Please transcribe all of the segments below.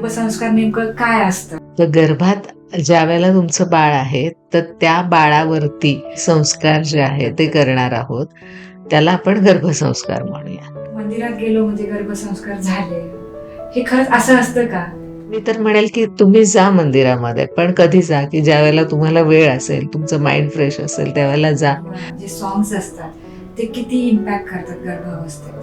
गर्भसंस्कार नेमकं काय असतं? तर गर्भात ज्या वेळेला तुमचं बाळ आहे तर त्या बाळावरती संस्कार जे आहे ते करणार आहोत, त्याला आपण गर्भसंस्कार म्हणूया. मंदिरात गेलो म्हणजे गर्भसंस्कार झाले, हे खरंच असं असतं का? मी तर म्हणेल की तुम्ही जा मंदिरामध्ये, पण कधी जा की ज्या वेळेला तुम्हाला वेळ असेल, तुमचं माइंड फ्रेश असेल त्यावेळेला जा. जे सॉंग्स असतात ते किती इम्पॅक्ट करतात गर्भावस्थेत?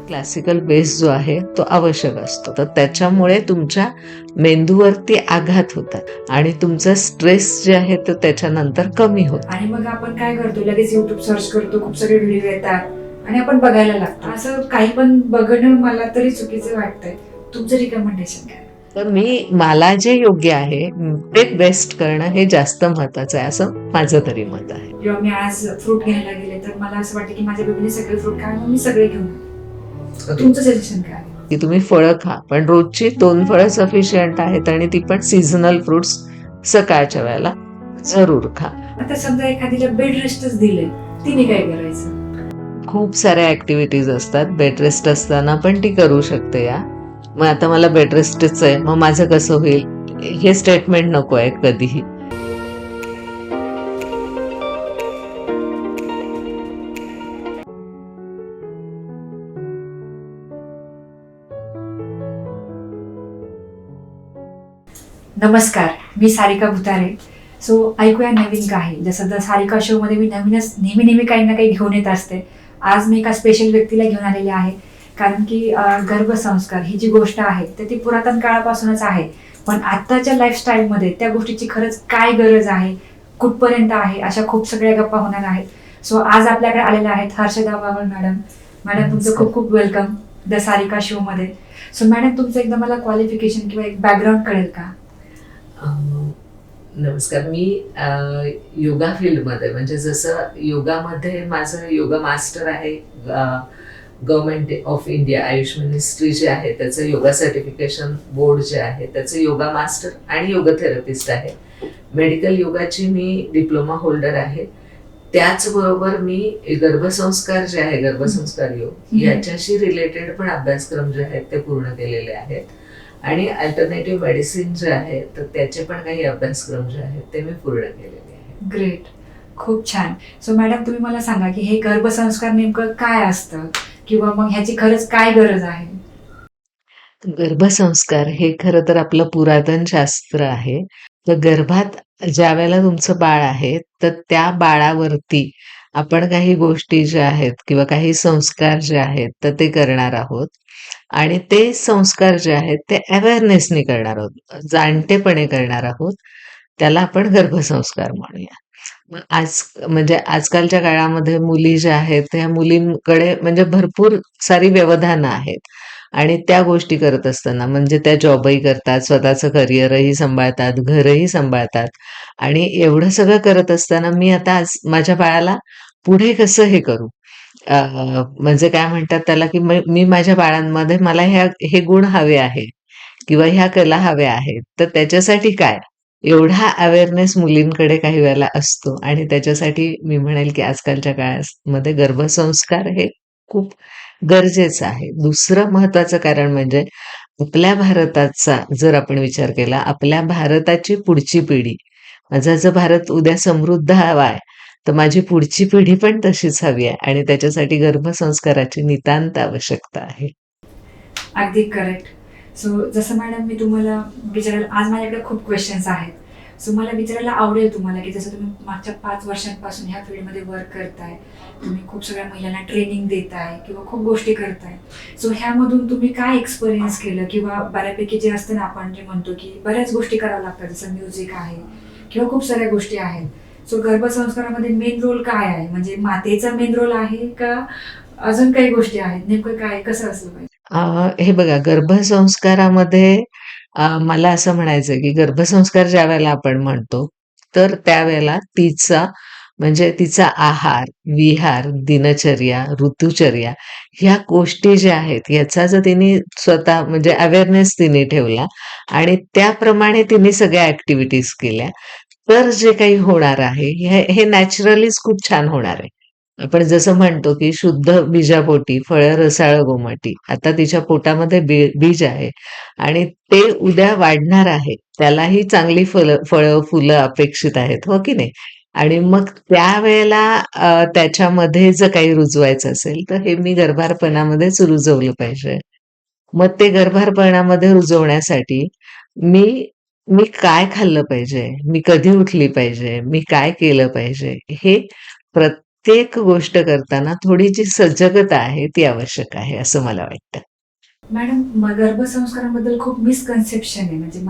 क्लासिकल बेस जो आहे तो आवश्यक असतो, तर त्याच्यामुळे तुमच्या मेंदूवरती आघात होतात आणि तुमचं स्ट्रेस जे आहे तो त्याच्यानंतर कमी होतं. आणि मग आपण काय करतो, लगेच युट्यूब सर्च करतो, खूप सगळे व्हिडिओ येतात आणि आपण बघायला लागतो. असं काही पण बघणं मला तरी चुकीचं वाटतंय. तुमचं रिकमेंडेशन काय? तर मला जे योग्य आहे ते बेस्ट करणं हे जास्त महत्वाचं आहे, असं माझं तरी मत आहे. जेव्हा मी आज फ्रूट घ्यायला गेले तर मला असं वाटतं की माझ्या बेबीने सगळे फ्रूट खावे, मग मी सगळे घेऊन आले. तुमचं सजेशन काय? की तुम्ही फळं खा, पण रोजची 2 फळं सफिशियंट आहेत आणि ती पण सीझनल फ्रुट्स सकाळच्या वेळेला जरूर खा. आता समजा एखादीला बेड रेस्टच दिले, तिने काय करायचं? खूप साऱ्या ऍक्टिव्हिटीज असतात बेड रेस्ट असताना, पण ती करू शकते. या मग आता मला बेड रेस्टच आहे, मग माझं कसं होईल, हे स्टेटमेंट नको आहे कधीही. नमस्कार, मी सारिका भुतारे. सो ऐकूया नवीन काही. जसं द सारिका शो मध्ये मी नवीनच नेहमी काही ना काही घेऊन येत असते. आज मी एका स्पेशल व्यक्तीला घेऊन आलेले आहे, कारण की गर्भसंस्कार ही जी गोष्ट आहे तर ती पुरातन काळापासूनच आहे, पण आत्ताच्या लाईफस्टाईलमध्ये त्या गोष्टीची खरंच काय गरज आहे, कुठपर्यंत आहे, अशा खूप सगळ्या गप्पा होणार आहेत. सो आज आपल्याकडे आलेल्या आहेत हर्षदा बावळ मॅडम. मॅडम तुमचं खूप खूप वेलकम द सारिका शो मध्ये. सो मॅडम तुमचं एकदा मला क्वालिफिकेशन किंवा एक बॅकग्राऊंड कळेल का? नमस्कार. मी योगा फील्डमध्ये, म्हणजे जसं योगामध्ये माझं योगा मास्टर आहे, government of India Ayush ministry जे आहे त्याचं योगा सर्टिफिकेशन बोर्ड जे आहे त्याचं योगा मास्टर आणि योगा थेरपिस्ट आहे. मेडिकल योगाची मी डिप्लोमा होल्डर आहे. त्याचबरोबर मी गर्भसंस्कार जे आहे, गर्भसंस्कार योग याच्याशी रिलेटेड पण अभ्यासक्रम जे आहेत ते पूर्ण केलेले आहेत आणि अल्टरनेटिव्ह मेडिसिन जे आहे तर त्याचे पण काही अभ्यासक्रम जे आहेत ते मी पूर्ण केलेले आहेत. ग्रेट, खूप छान. सो मॅडम तुम्ही मला सांगा की हे गर्भसंस्कार नेमकं काय असतं, किंवा मग ह्याची खरंच काय गरज आहे? गर्भसंस्कार हे खरं तर आपलं पुरातन शास्त्र आहे. तर गर्भात ज्या वेळेला तुमचं बाळ आहे तर त्या बाळावरती आपण काही गोष्टी ज्या आहेत किंवा काही संस्कार जे आहेत तर ते करणार आहोत आणि ते संस्कार जे आहेत ते अवेअरनेसने करणार आहोत, जाणतेपणे करणार आहोत. त्याला आपण गर्भसंस्कार म्हणूया. मग म्हणजे आजकालच्या काळामध्ये मुली ज्या आहेत त्या मुलींकडे म्हणजे भरपूर सारी व्यवधानं आहेत आणि त्या गोष्टी करत असताना म्हणजे त्या जॉबही करतात, स्वतःचं करिअरही सांभाळतात, घरही सांभाळतात आणि एवढं सगळं करत असताना मी आता आज माझ्या बाळाला पुढे कसं हे करू, म्हणजे काय म्हणतात त्याला की मी माझ्या बाळांमध्ये मला हे गुण हवे आहे किंवा ह्या कला हव्या आहेत, तर त्याच्यासाठी काय, एवढा अवेअरनेस मुलींकडे काही वेळेला असतो आणि त्याच्यासाठी मी म्हणेल की आजकालच्या काळामध्ये गर्भसंस्कार हे खूप गरजेचं आहे. दुसरं महत्वाचं कारण म्हणजे आपल्या भारताचा जर आपण विचार केला, आपल्या भारताची पुढची पिढी, माझा जर भारत उद्या समृद्ध हवा आहे तर माझी पुढची पिढी पण तशीच हवी आहे आणि त्याच्यासाठी गर्भसंस्काराची नितांत आवश्यकता आहे. अगदी करेक्ट. सो जसं मॅडम मी तुम्हाला विचारायला, आज माझ्याकडे खूप क्वेश्चन्स आहेत. सो मला विचारायला आवडेल तुम्हाला की जसं तुम्ही मागच्या 5 वर्षांपासून ह्या फील्डमध्ये वर्क करताय, तुम्ही खूप सगळ्या महिलांना ट्रेनिंग देताय किंवा खूप गोष्टी करताय. सो ह्यामधून तुम्ही काय एक्सपिरियन्स केलं, किंवा बऱ्यापैकी जे असतं ना आपण जे म्हणतो की बऱ्याच गोष्टी कराव्या लागतात, जसं म्युझिक आहे किंवा खूप साऱ्या गोष्टी आहेत. सो गर्भसंस्कारामध्ये मेन रोल काय आहे, म्हणजे मातेचा मेन रोल आहे का अजून काही गोष्टी आहेत, नेमकं काय कसं असलं पाहिजे? हे बघा, गर्भसंस्कारामध्ये मला असं म्हणायचं की गर्भसंस्कार ज्या वेळेला आपण म्हणतो तर त्यावेळेला म्हणजे तिचा आहार, विहार, दिनचर्या, ऋतुचर्या ह्या गोष्टी ज्या आहेत याचा जर तिने स्वतः म्हणजे अवेअरनेस तिने ठेवला आणि त्याप्रमाणे तिने सगळ्या ऍक्टिव्हिटीज केल्या तर जे काही होणार आहे हे नॅचरलीच खूप छान होणार आहे. आपण जसं म्हणतो की शुद्ध बीजापोटी फळं रसाळ गोमाटी. आता तिच्या पोटामध्ये बीज आहे आणि ते उद्या वाढणार आहे. त्यालाही चांगली फळं, फुलं अपेक्षित आहेत, हो की नाही? आणि मग त्यावेळेला त्याच्यामध्ये जर काही रुजवायचं असेल, तर हे मी गर्भारपणामध्येच रुजवलं पाहिजे. मग ते गर्भारपणामध्ये रुजवण्यासाठी मी मी काय खाल्लं पाहिजे? मी कधी उठली पाहिजे? मी काय केलं पाहिजे? हे प्रत्येक गोष्ट करताना थोडी जी सजगता आहे ती आवश्यक आहे, असं मला वाटतं. मॅडम, गर्भसंस्काराबद्दल खूप मिसकन्सेप्शन आहे. म्हणजे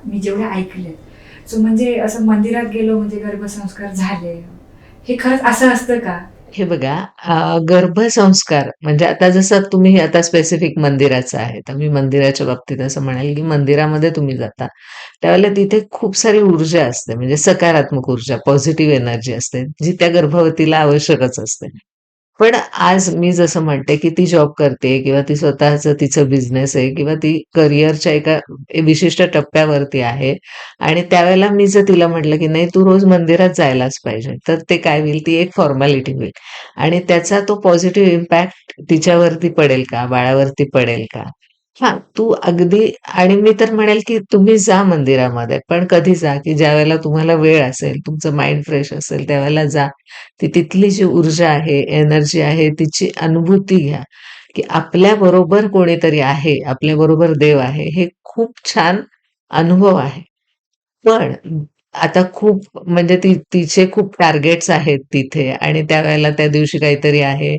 मी जेवढे ऐकले, सो म्हणजे असं मंदिरात गेलो म्हणजे गर्भसंस्कार झाले, हे खरंच असं असतं का? हे बघा, गर्भसंस्कार म्हणजे आता जसं तुम्ही आता स्पेसिफिक मंदिराचं आहे, तर मी मंदिराच्या बाबतीत असं म्हणेल, की मंदिरामध्ये तुम्ही जाता, त्यावेळेला तिथे खूप सारी ऊर्जा असते, म्हणजे सकारात्मक ऊर्जा, पॉझिटिव्ह एनर्जी असते, जी त्या गर्भवतीला आवश्यकच असते. पण आज मी जसं म्हणते, की ती जॉब करते किंवा ती स्वतःचं तिचं बिझनेस आहे किंवा ती करिअरच्या एका विशिष्ट टप्प्यावरती आहे आणि त्यावेळेला मी जर तिला म्हटलं, की "नाही, तू रोज मंदिरात जायलाच पाहिजे." तर ते काय होईल, ती एक फॉर्मॅलिटी होईल आणि त्याचा तो पॉझिटिव्ह इम्पॅक्ट तिच्यावरती पडेल का? बाळावरती पडेल का? हां, तू अगदी आणि मी तर म्हणेल, की तुम्ही जा मंदिरामध्ये, पण कधी जा, की ज्यावेळेला तुम्हाला वेळ असेल, तुमचं माइंड फ्रेश असेल, त्यावेळेला जा. तिथली जी ऊर्जा आहे, एनर्जी आहे, तिची अनुभूती घ्या, की आपल्याबरोबर कोणीतरी आहे, आपल्याबरोबर देव आहे. हे खूप छान अनुभव आहे. पण आता खूप म्हणजे तिचे खूप टार्गेट्स आहेत तिथे आणि त्यावेळेला त्या दिवशी काहीतरी आहे.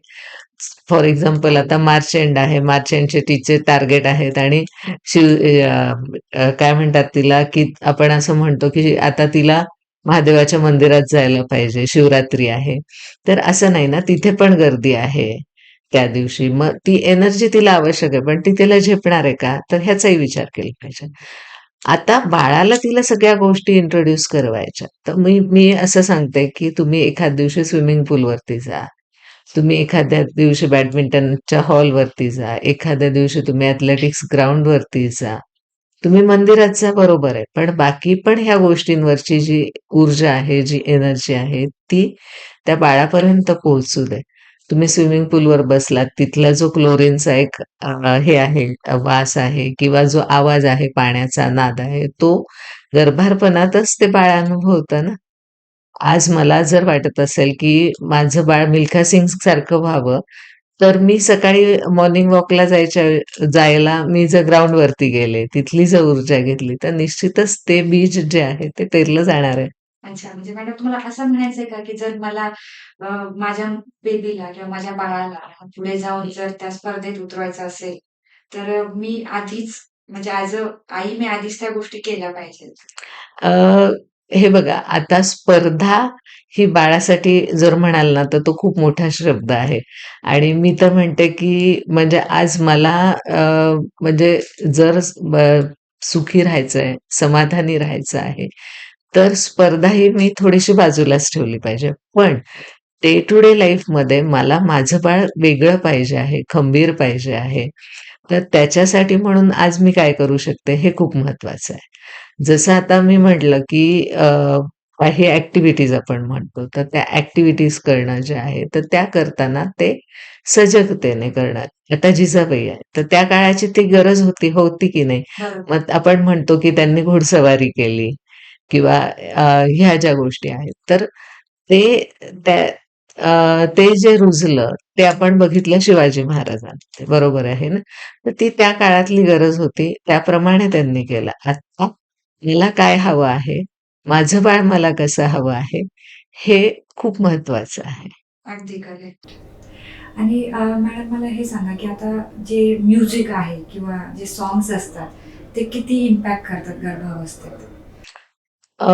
फॉर एक्झाम्पल आता मार्च एंड आहे. मार्च एंडचे तिचे टार्गेट आहेत आणि शिव काय म्हणतात तिला, की आपण असं म्हणतो, की आता तिला महादेवाच्या मंदिरात जायला पाहिजे, शिवरात्री आहे. तर असं नाही ना, तिथे पण गर्दी आहे त्या दिवशी. मग ती एनर्जी तिला आवश्यक आहे, पण ती तिला झेपणार आहे का? तर ह्याचाही विचार केला पाहिजे. आता बाळाला तिला सगळ्या गोष्टी इंट्रोड्यूस करवायच्या. तर मी असं सांगते, की तुम्ही एखाद दिवशी स्विमिंग पूलवरती जा. तुम्ही एखाद्या दिवशी बॅडमिंटनच्या हॉलवरती जा. एखाद्या दिवशी तुम्ही अथलेटिक्स ग्राउंडवरती जा. तुम्ही मंदिरात जा बरोबर आहे. पण बाकी पण ह्या गोष्टींवरची जी ऊर्जा आहे, जी एनर्जी आहे, ती त्या बाळापर्यंत पोहोचू दे. तुम्ही स्विमिंग पूलवर बसलात, तिथला जो क्लोरीनचा एक हे आहे, वास आहे किंवा जो आवाज आहे, पाण्याचा नाद आहे, तो गर्भारपणातच ते बाळ अनुभवतं ना. आज मला जर वाटत असेल, की माझं बाळ मिल्खा सिंग सारखं व्हावं, तर मी सकाळी मॉर्निंग वॉकला जायला मी जर ग्राउंडवरती गेले, तिथली जर ऊर्जा घेतली, तर निश्चितच ते बीज जे आहे ते पेरलं जाणार आहे. अच्छा, म्हणजे मॅडम तुम्हाला असं म्हणायचंय का, की जर मला अ, माझ्या बेबीला किंवा माझ्या बाळाला पुढे जाऊन जर त्या स्पर्धेत उतरवायचं असेल, तर मी आधीच म्हणजे ॲज अ आई मी आधीच त्या गोष्टी केल्या पाहिजेत. अ, हे बघा, आता स्पर्धा ही बाळासाठी जर म्हणाल ना, तर तो खूप मोठा शब्द आहे आणि मी तर म्हणते, की म्हणजे आज मला म्हणजे जर सुखी राहायचंय, समाधानी राहायचं आहे, तर स्पर्धा ही मी थोडीशी बाजूलाच ठेवली पाहिजे. पण डे टू डे लाईफमध्ये मला माझं बाळ वेगळं पाहिजे आहे, खंबीर पाहिजे आहे. तर त्याच्यासाठी म्हणून आज मी काय करू शकते, हे खूप महत्वाचं आहे. जसं आता मी म्हटलं, की काही ॲक्टिव्हिटीज आपण म्हणतो, तर त्या ॲक्टिव्हिटीज करणं जे आहे, तर त्या करताना ते सजगतेने करणं. आता जिजाबाई आहे, तर त्या काळाची ती गरज होती, होती की नाही? बरोबर. मग आपण म्हणतो, की त्यांनी घोडेस्वारी केली किंवा ह्या ज्या गोष्टी आहेत. तर ते त्या ते जे रुजलं, ते आपण बघितलं शिवाजी महाराजांमध्ये, बरोबर आहे ना? तर ती त्या काळातली गरज होती, त्याप्रमाणे त्यांनी केलं. आता मला काय हवं आहे, माझं बाळ मला कसं हवं आहे, हे खूप महत्वाचं आहे. अगदी करेक्ट. आणि मॅडम मला हे सांगा, की आता जे म्युझिक आहे किंवा जे सॉन्ग्स असतात, ते किती इम्पॅक्ट करतात गर्भावस्थेत? अ,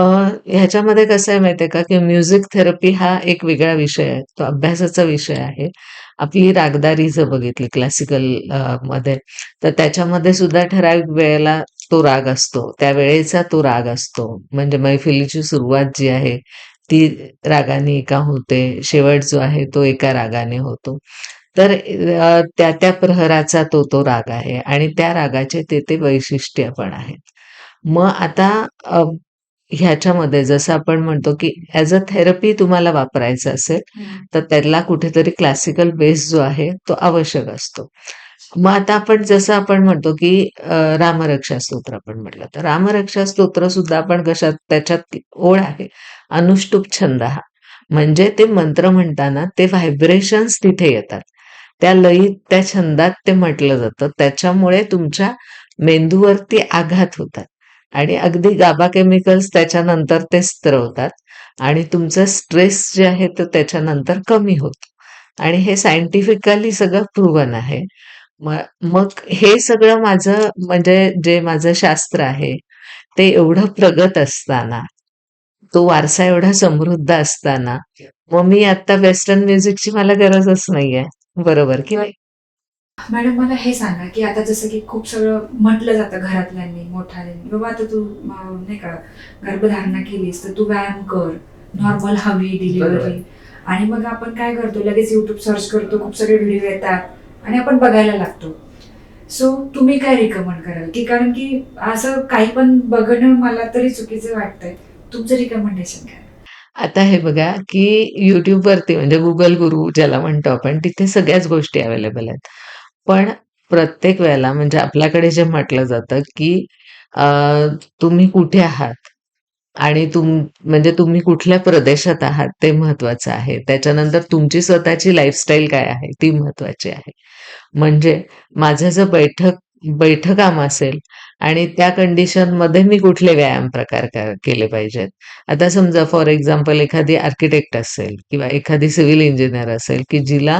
ह्याच्यामध्ये कसं आहे माहिती आहे का, की म्युझिक थेरपी हा एक वेगळा विषय आहे. तो अभ्यासाचा विषय आहे. आपली रागदारी जर बघितली क्लासिकल मध्ये, तर त्याच्यामध्ये सुद्धा ठराविक वेळेला तो राग असतो. त्या वेळेचा तो राग असतो. म्हणजे मैफिलीची सुरुवात जी आहे, ती रागाने एका होते. शेवट जो आहे तो एका रागाने होतो. तर त्या प्रहराचा तो राग आहे आणि त्या रागाचे ते वैशिष्ट्य पण आहेत. मग आता ह्याच्यामध्ये जसं आपण म्हणतो की ॲज अ थेरपी तुम्हाला वापरायचं असेल, तर त्याला कुठेतरी क्लासिकल बेस जो आहे तो आवश्यक असतो. मग आता आपण जसं आपण म्हणतो की रामरक्षा स्तोत्र आपण म्हटलं, तर रामरक्षा स्तोत्र सुद्धा आपण कशात त्याच्यात ओळ आहे, अनुष्टुप छंदः. म्हणजे ते मंत्र म्हणताना ते व्हायब्रेशन्स तिथे येतात. त्या लयीत, त्या छंदात ते म्हटलं जातं. त्याच्यामुळे तुमच्या मेंदूवरती आघात होतात आणि अगदी गाबा केमिकल्स त्याच्यानंतर ते स्त्रवतात आणि तुमचं स्ट्रेस जे आहे ते त्याच्यानंतर कमी होतं आणि हे सायंटिफिकली सगळं प्रूव्हन आहे. मग हे सगळं माझं म्हणजे जे माझं शास्त्र आहे, ते एवढं प्रगत असताना, तो वारसा एवढा समृद्ध असताना, मग मी आता वेस्टर्न म्युझिकची मला गरजच नाहीये. बरोबर की नाही? मॅडम मला हे सांगा, की आता जसं की खूप सगळं म्हटलं जातं घरातल्यांनी, मोठ्याने, बाबा आता तू नाही का गर्भधारणा केलीस तर तू व्यायाम कर, नॉर्मल हवी डिलिव्हरी. आणि मग आपण काय करतो, लगेच युट्यूब सर्च करतो, खूप सगळे व्हिडिओ येतात आणि आपण बघायला लागतो. सो तुम्ही काय रिकमेंड कराल, की कारण की असं काही पण बघणं मला तरी चुकीचं वाटतंय. तुमचं रिकमेंडेशन काय? आता हे बघा, की YouTubeवरती म्हणजे Google गुरु ज्याला म्हणतो आपण, तिथे सगळ्याच गोष्टी अवेलेबल आहेत. पण प्रत्येक वेळेला म्हणजे आपल्याकडे जे म्हटलं जातं, की अ, तुम्ही कुठे आहात आणि म्हणजे तुम्ही कुठल्या प्रदेशात आहात ते महत्वाचं आहे. त्याच्यानंतर तुमची स्वतःची लाईफस्टाईल काय आहे ती महत्वाची आहे. म्हणजे माझं जर बैठं काम असेल आणि त्या कंडिशनमध्ये मी कुठले व्यायाम प्रकार केले पाहिजेत. आता समजा फॉर एक्झाम्पल एखादी आर्किटेक्ट असेल किंवा एखादी सिव्हिल इंजिनिअर असेल, की जिला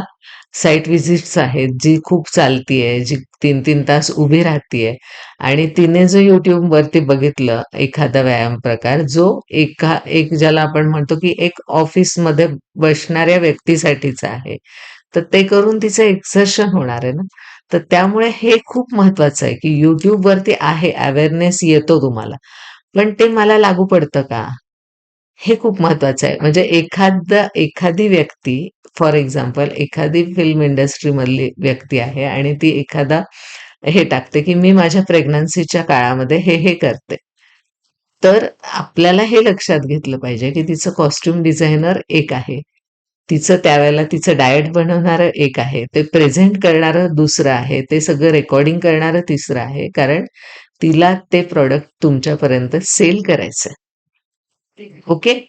साइट व्हिजिट्स आहेत, जी खूप चालतीये, जी 3-3 तास उभी राहतीये आणि तिने जर YouTubeवरती बघितलं एखादा व्यायाम प्रकार, जो एक ज्याला आपण म्हणतो, की एक ऑफिसमध्ये बसणाऱ्या व्यक्तीसाठीचा आहे. तर ते करून तिचं एक्सर्शन होणार आहे ना. तर त्यामुळे हे खूप महत्वाचं आहे, की YouTubeवरती आहे, अवेअरनेस येतो तुम्हाला. पण ते मला लागू पडतं का? हे खूप महत्वाचं आहे. म्हणजे एखादी व्यक्ती फॉर एक्झाम्पल एखादी फिल्म इंडस्ट्रीमधली व्यक्ती आहे आणि ती एखादा हे टाकते, की मी माझ्या प्रेग्नन्सीच्या काळामध्ये हे करते. तर आपल्याला हे लक्षात घेतलं पाहिजे, की तिचं कॉस्ट्यूम डिझायनर एक आहे. तिचं त्यावेळेला तिचं डायट बनवणारं एक आहे. ते प्रेझेंट करणारं दुसरं आहे. ते सगळं रेकॉर्डिंग करणारं तिसरं आहे. कारण तिला ते प्रॉडक्ट तुमच्यापर्यंत सेल करायचंय. ओके.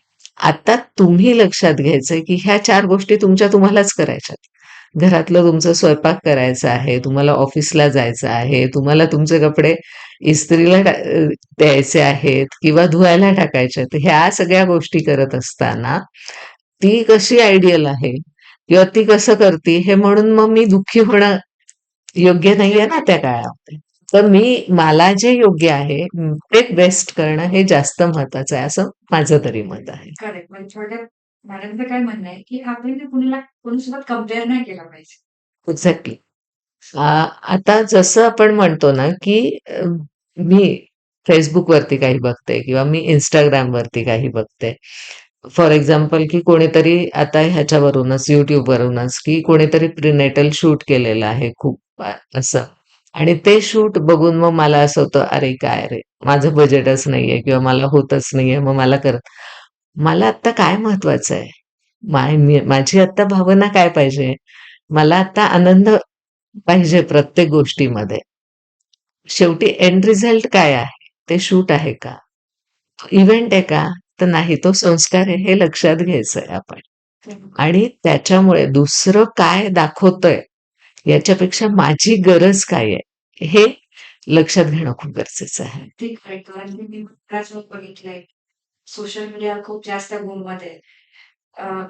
आता तुम्ही लक्षात घ्यायचंय, की ह्या 4 गोष्टी तुम्हालाच करायच्यात. घरातलं तुमचा स्वयंपाक करायचा आहे, तुम्हाला ऑफिसला जायचं आहे, तुम्हाला तुमचे कपडे इस्त्रीला द्यायचे आहेत किंवा धुवायला टाकायचे आहेत. ह्या सगळ्या गोष्टी करत असताना ती कशी आयडियल आहे किंवा ती कसं करते हे म्हणून मग मी दुःखी होणं योग्य नाहीये ना त्या काळामध्ये. तर मला जे योग्य आहे ते बेस्ट करणं हे जास्त महत्वाचं आहे असं माझं तरी मत आहे. करेक्ट. म्हणजे थोडक्यात मॅडमचं काय म्हणणं आहे, की आपल्याला कोणासोबत कंपेअर नाही केलं पाहिजे. एक्झॅक्टली. आता जसं आपण म्हणतो ना, की मी Facebookवरती काही बघते किंवा मी Instagramवरती काही बघते. फॉर एक्झाम्पल, की कोणीतरी आता ह्याच्यावरूनच YouTubeवरूनच, की कोणीतरी प्रिनेटल शूट केलेलं आहे खूप असं आणि ते शूट बघून मग मला असं होतं, "अरे काय रे, माझं बजेटच नाहीये किंवा मला होतच नाहीये, मग मला आत्ता काय महत्वाचं आहे? माझी आत्ता भावना काय पाहिजे? मला आता आनंद पाहिजे प्रत्येक गोष्टीमध्ये. शेवटी एंड रिझल्ट काय आहे? ते शूट आहे का? इव्हेंट आहे का? तर नाही, तो संस्कार आहे हे लक्षात घ्यायचंय आपण. आणि त्याच्यामुळे दुसरं काय दाखवतंय याच्यापेक्षा माझी गरज काय आहे? हे लक्षात घेणं खूप गरजेचं आहे. ठीक आहे. कारण की मी बऱ्याच वेळा बघितलंय, सोशल मीडिया खूप जास्त गुणमध्ये आहे.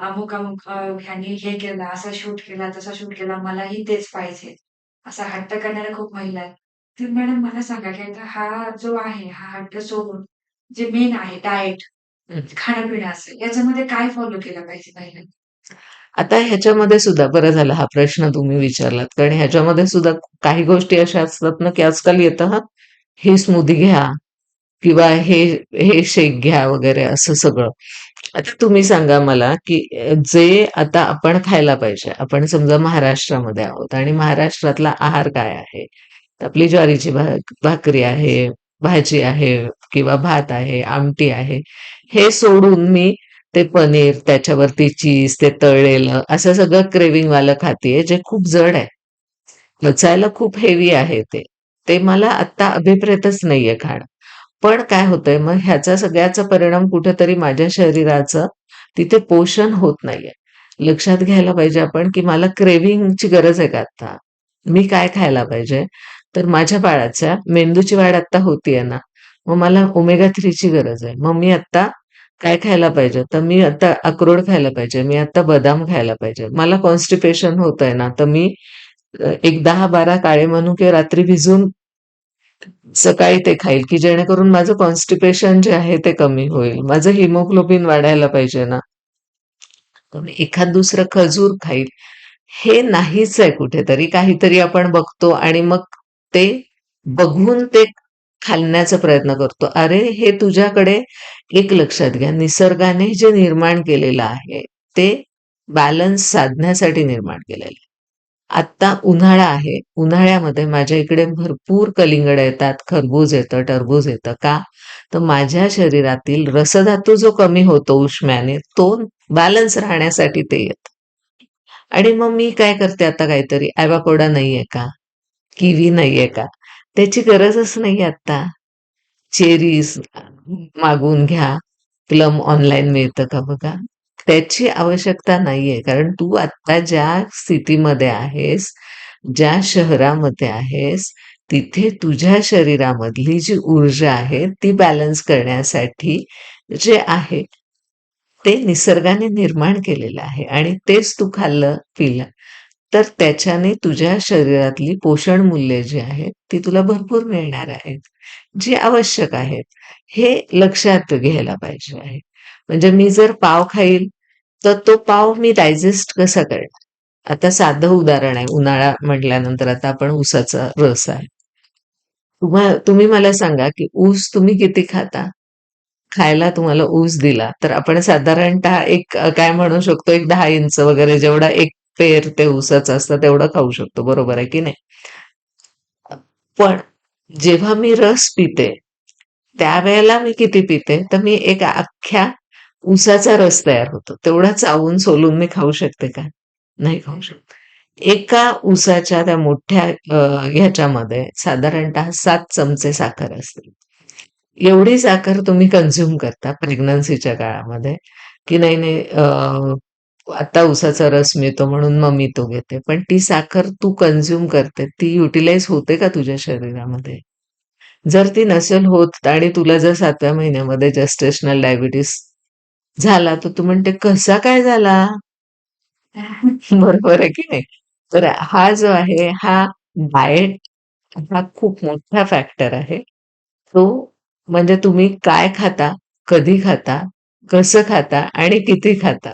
अमुक ह्यानी हे केलं, असा शूट केला, तसा शूट केला, मलाही तेच पाहिजे. असा हट्ट करणाऱ्या खूप महिला आहेत. तर मॅडम मला सांगा, की आता हा जो आहे, हा हट्ट सोडून जे मेन आहे डाएट, हं. खाणं-पिणं असेल, याच्यामध्ये काय फॉलो केलं पाहिजे महिलांनी? आता ह्याच्यामध्ये सुद्धा बरं झालं हा प्रश्न तुम्ही विचारलात. कारण ह्याच्यामध्ये सुद्धा काही गोष्टी अशा असतात ना, की आजकाल येतं हां, हे स्मूदी घ्या किंवा हे शेक घ्या वगैरे असं सगळं. आता तुम्ही सांगा मला, की जे आता आपण खायला पाहिजे. आपण समजा महाराष्ट्रामध्ये आहोत आणि महाराष्ट्रातला आहार काय आहे? तर आपली ज्वारीची भाकरी आहे, भाजी आहे किंवा भात आहे, आमटी आहे, हे सोडून मी ते पनीर, त्याच्यावरती चीज, ते तळलेलं असं सगळं क्रेव्हिंगवालं खातीये, जे खूप जड आहे. पचायला खूप हेवी आहे ते. ते मला आत्ता अभिप्रेतच नाहीये खाणं. पण काय होतंय मग ह्याचा सगळ्याचा परिणाम कुठेतरी माझ्या शरीराचं तिथे पोषण होत नाहीये. लक्षात घ्यायला पाहिजे आपण, की मला क्रेव्हिंगची गरज आहे का आत्ता? मी काय खायला पाहिजे? तर माझ्या बाळाच्या मेंदूची वाढ आत्ता होतीये ना, मग मला ओमेगा 3 ची गरज आहे. मग मी आत्ता काय खायला पाहिजे? तर मी आता अक्रोड खायला पाहिजे. मी आता बदाम खायला पाहिजे. मला कॉन्स्टिपेशन होतंय ना, तर मी एक 10-12 काळे मनुके रात्री भिजवून सकाळी ते खाईल, की जेणेकरून माझं कॉन्स्टिपेशन जे आहे ते कमी होईल. माझं हिमोग्लोबिन वाढायला पाहिजे ना, तर मी एखाद दुसरं खजूर खाईल. हे नाहीच आहे कुठेतरी. काहीतरी आपण बघतो आणि मग ते बघून ते खाण्याचा प्रयत्न करतो. अरे, हे तुझ्याकडे एक लक्षात घ्या, निसर्गाने जे निर्माण केलेलं आहे, ते बॅलन्स साधण्यासाठी निर्माण केलेलं आहे. आत्ता उन्हाळा आहे. उन्हाळ्यामध्ये माझ्या इकडे भरपूर कलिंगडं येतात, खरबूज येतं, टरबूज येतं. का? तर माझ्या शरीरातील रसधातू जो कमी होतो उष्म्याने, तो बॅलन्स राहण्यासाठी ते येतं. आणि मग मी काय करते आता काहीतरी, ॲवोकाडो नाहीये का? किवी नाहीये का? त्याची गरजच नाहीये आत्ता. चेरीज मागवून घ्या. प्लम ऑनलाईन मिळतं का बघा. त्याची आवश्यकता नाहीये. कारण तू आत्ता ज्या स्थितीमध्ये आहेस, ज्या शहरामध्ये आहेस, तिथे तुझ्या शरीरामधली जी ऊर्जा आहे, ती बॅलन्स करण्यासाठी जे आहे, ते निसर्गाने निर्माण केलेलं आहे आणि तेच तू खाल्लं, पिलं, तर त्याच्याने तुझ्या शरीरातली पोषण मूल्ये जी आहेत, ती तुला भरपूर मिळणार आहेत, जी आवश्यक आहेत. हे लक्षात घ्यायला पाहिजे आहे. म्हणजे मी जर पाव खाईल, तर तो पाव मी डायजेस्ट कसा करणार? आता साधं उदाहरण आहे. उन्हाळा म्हटल्यानंतर आता आपण ऊसाचा रस आहे. तुम्ही मला सांगा, की ऊस तुम्ही किती खाता? खायला तुम्हाला ऊस दिला, तर आपण साधारणतः एक काय म्हणू शकतो, एक 10 इंच वगैरे जेवढा एक पेर ते ऊसाचं असतं तेवढं खाऊ शकतो. बरोबर आहे की नाही? पण जेव्हा मी रस पिते, त्यावेळेला मी किती पिते? तर मी एक अख्ख्या ऊसाचा रस तयार होतो. तेवढा चावून सोलून मी खाऊ शकते का? नाही खाऊ शकत. एका ऊसाच्या त्या मोठ्या ह्याच्यामध्ये साधारणतः 7 चमचे साखर असते. एवढी साखर तुम्ही कन्झ्युम करता प्रेग्नन्सीच्या काळामध्ये, की नाही, नाही आता उसाचा रस मिळतो म्हणून मग मी तो घेते. पण ती साखर तू कन्झ्युम करते, ती युटिलाइज होते का तुझ्या शरीरामध्ये? जर ती नसेल होत आणि तुला जर 7व्या महिन्यामध्ये जेस्टेशनल डायबिटीस झाला, तर तू म्हणते, "कसा काय झाला?" बरोबर आहे की नाही? तर हा जो आहे, हा डाएट हा खूप मोठा फॅक्टर आहे. तो म्हणजे तुम्ही काय खाता, कधी खाता, कसं खाता आणि किती खाता,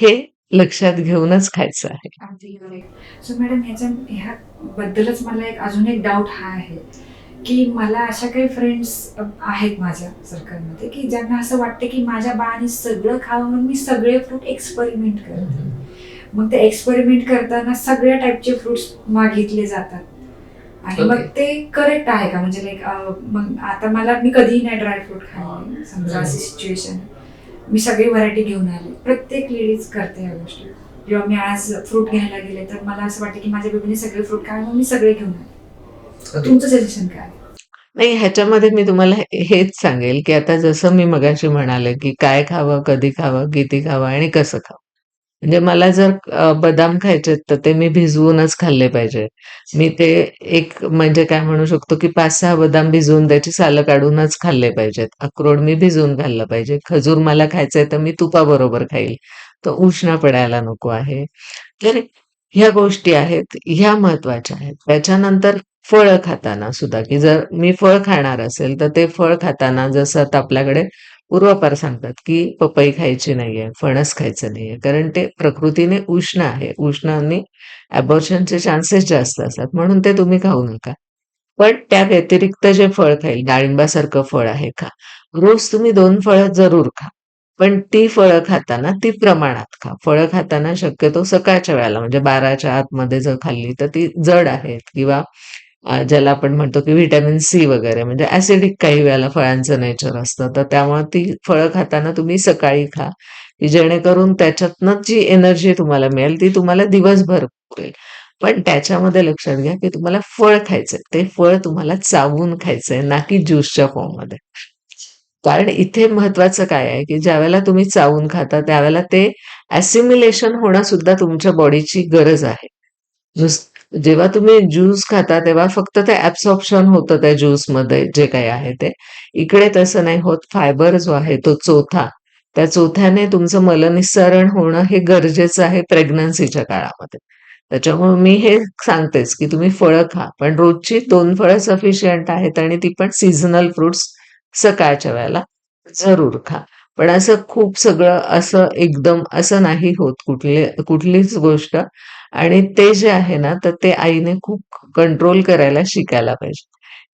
हे लक्षात घेऊनच खायचं आहे. अगदी करेक्ट. सो मॅडम ह्याबद्दलच मला अजून एक डाऊट हा आहे, की मला अशा काही फ्रेंड्स आहेत माझ्या सर्कलमध्ये, की ज्यांना असं वाटतं, की माझ्या बाळाने सगळं खावं म्हणून मी सगळे फ्रूट एक्सपेरिमेंट करते. मग ते एक्सपेरिमेंट करताना सगळ्या टाईपचे फ्रुट्स मागितले जातात. आणि मग ओके. ते करेक्ट आहे का? म्हणजे मग आता मी कधीही नाही ड्रायफ्रूट खाल्ले. समजा अशी सिच्युएशन, मी सगळी व्हरायटी घेऊन आले. प्रत्येक लेडीज करते या गोष्टी. जेव्हा मी आज फ्रूट घ्यायला गेले, तर मला असं वाटतं, की माझ्या बेबीने सगळे फ्रूट खावे, मग मी सगळे घेऊन आले. तुमचं सजेशन काय? नाही, ह्याच्यामध्ये मी तुम्हाला हेच सांगेल, की आता जसं मी मगाशी म्हणाले, की काय खावं, कधी खावं, किती खावं आणि कसं खावं. म्हणजे मला जर बदाम खायचेत, तर ते मी भिजवूनच खाल्ले पाहिजे. मी ते एक म्हणजे काय म्हणू शकतो, की 5-6 बदाम भिजवून त्याची सालं काढूनच खाल्ले पाहिजेत. अक्रोड मी भिजवून खाल्लं पाहिजे. खजूर मला खायचंय, तर मी तुपाबरोबर खाईल. तो उष्ण पडायला नको आहे. तर ह्या गोष्टी आहेत, ह्या महत्त्वाच्या आहेत. त्याच्यानंतर फळं खाताना सुद्धा, की जर मी फळ खाणार असेल, तर ते फळ खाताना जसं आता आपल्याकडे पूर्वापार सांगतात, की पपई खायची नाहीये, फणस खायचं नाहीये. कारण ते प्रकृतीने उष्ण आहे. उष्णाने अबॉर्शनचे चान्सेस जास्त असतात. म्हणून ते तुम्ही खाऊ नका. पण त्या व्यतिरिक्त जे फळ खाईल, डाळिंबासारखं फळ आहे खा. रोज तुम्ही 2 फळं जरूर खा. पण ती फळं खाताना ती प्रमाणात खा. फळं खाताना शक्यतो सकाळच्या वेळेला म्हणजे 12च्या आतमध्ये जर खाल्ली तर ती जड आहेत किंवा ज्याला आपण म्हणतो की व्हिटॅमिन सी वगैरे, म्हणजे ऍसिडिक काही वेळेला फळांचं नेचर असतं. तर त्यामुळे ती फळं खाताना तुम्ही सकाळी खा, की जेणेकरून त्याच्यातनं जी एनर्जी तुम्हाला मिळेल ती तुम्हाला दिवसभर पुरेल. पण त्याच्यामध्ये लक्षात घ्या, की तुम्हाला फळ खायचंय. ते फळ तुम्हाला चावून खायचंय, ना की ज्यूसच्या फॉर्ममध्ये. कारण इथे महत्वाचं काय आहे, की ज्यावेळेला तुम्ही चावून खाता, त्यावेळेला ते ॲसिमिलेशन होणं सुद्धा तुमच्या बॉडीची गरज आहे. जेव्हा तुम्ही ज्यूस खाता, तेव्हा फक्त ते ॲब्सॉर्प्शन होतं त्या ज्यूसमध्ये जे काही आहे ते. इकडे तसं नाही होत. फायबर जो आहे तो चोथा, त्या चोथ्याने तुमचं मलनिस्सारण होणं हे गरजेचं आहे प्रेग्नन्सीच्या काळामध्ये. त्याच्यामुळे मी हे सांगतेच, की तुम्ही फळं खा. पण रोजची 2 फळं सफिशियंट आहेत आणि ती पण सीझनल फ्रुट्स सकाळच्या वेळेला जरूर खा. पण असं खूप सगळं असं एकदम असं नाही होत कुठलीच गोष्ट. आणि ते जे आहे ना, तर ते आईने खूप कंट्रोल करायला शिकायला पाहिजे,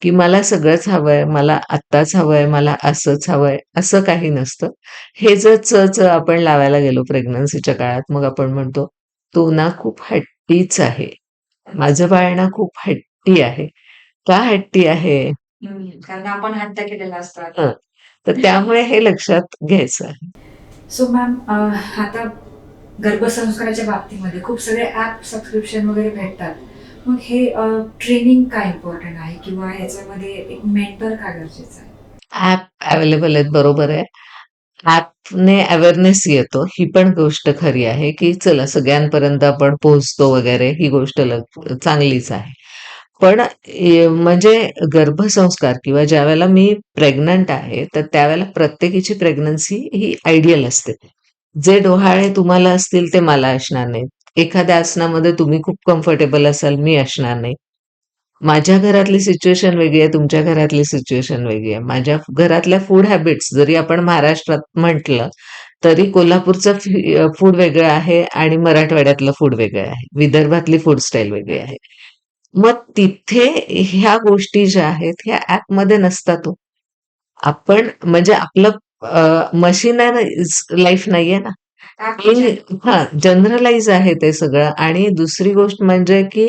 की मला सगळंच हवंय, मला आत्ताच हवंय, मला असंच हवंय, असं काही नसतं. हे जर च आपण लावायला गेलो प्रेग्नन्सीच्या काळात, मग आपण म्हणतो, "तो ना खूप हट्टीच आहे. माझं बाळ ना खूप हट्टी आहे." का हट्टी आहे? कारण आपण हट्ट केलेला असतात. हं. तर त्यामुळे हे लक्षात घ्यायचं आहे. सो मॅम, आता गर्भसंस्काराच्या बाबतीमध्ये खूप सगळे ॲप सबस्क्रिप्शन वगैरे भेटतात. मग हे ट्रेनिंग का इम्पॉर्टंट आहे किंवा ह्याच्यामध्ये एक मेंटर का गरजेचं आहे? ॲप अवेलेबल आहेत, बरोबर आहे. ॲपने अवेअरनेस येतो, ही पण गोष्ट खरी आहे, की चला सगळ्यांपर्यंत आपण पोहोचतो वगैरे, ही गोष्ट चांगलीच आहे. पण म्हणजे गर्भसंस्कार किंवा ज्यावेळेला मी प्रेग्नंट आहे, तर त्यावेळेला प्रत्येकीची प्रेग्नन्सी ही आयडियल असते. जे डोहाळे तुम्हाला असतील ते मला असणार नाहीत. एखाद्या आसनामध्ये तुम्ही खूप कम्फर्टेबल असाल, मी असणार नाही. माझ्या घरातली सिच्युएशन वेगळी आहे, तुमच्या घरातली सिच्युएशन वेगळी आहे. माझ्या घरातल्या फूड हॅबिट्स जरी आपण महाराष्ट्रात म्हटलं, तरी कोल्हापूरचं फूड वेगळं आहे आणि मराठवाड्यातलं फूड वेगळं आहे. विदर्भातली फूड स्टाईल वेगळी आहे. मग तिथे ह्या गोष्टी ज्या आहेत, ह्या ॲपमध्ये नसतात हो. आपण म्हणजे आपलं मशिनराइज लाईफ नाहीये ना. ॲप जनरलाइज आहे ते सगळं. आणि दुसरी गोष्ट म्हणजे की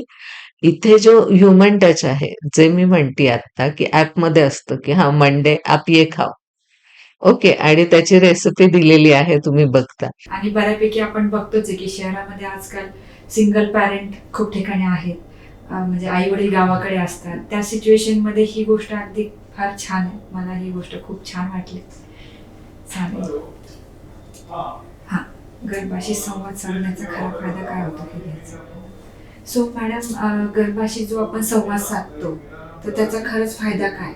इथे जो ह्युमन टच आहे, जे मी म्हणतीये आता, की ॲपमध्ये असतं, की हां, मंडे आप ये खाओ. ओके. आणि त्याची रेसिपी दिलेली आहे, तुम्ही बघता. आणि बऱ्यापैकी आपण बघतोच आहे की शहरामध्ये आजकाल सिंगल पॅरेंट खूप ठिकाणी आहेत. म्हणजे आई वडील गावाकडे असतात. त्या सिच्युएशनमध्ये ही गोष्ट अगदी फार छान आहे. मला ही गोष्ट खूप छान वाटली. चालेल. हां, गर्भाशी संवाद साधण्याचा खरा फायदा काय होतो हे घ्यायचं. सो मॅडम, गर्भाशी जो आपण संवाद साधतो, तर त्याचा खरंच फायदा काय?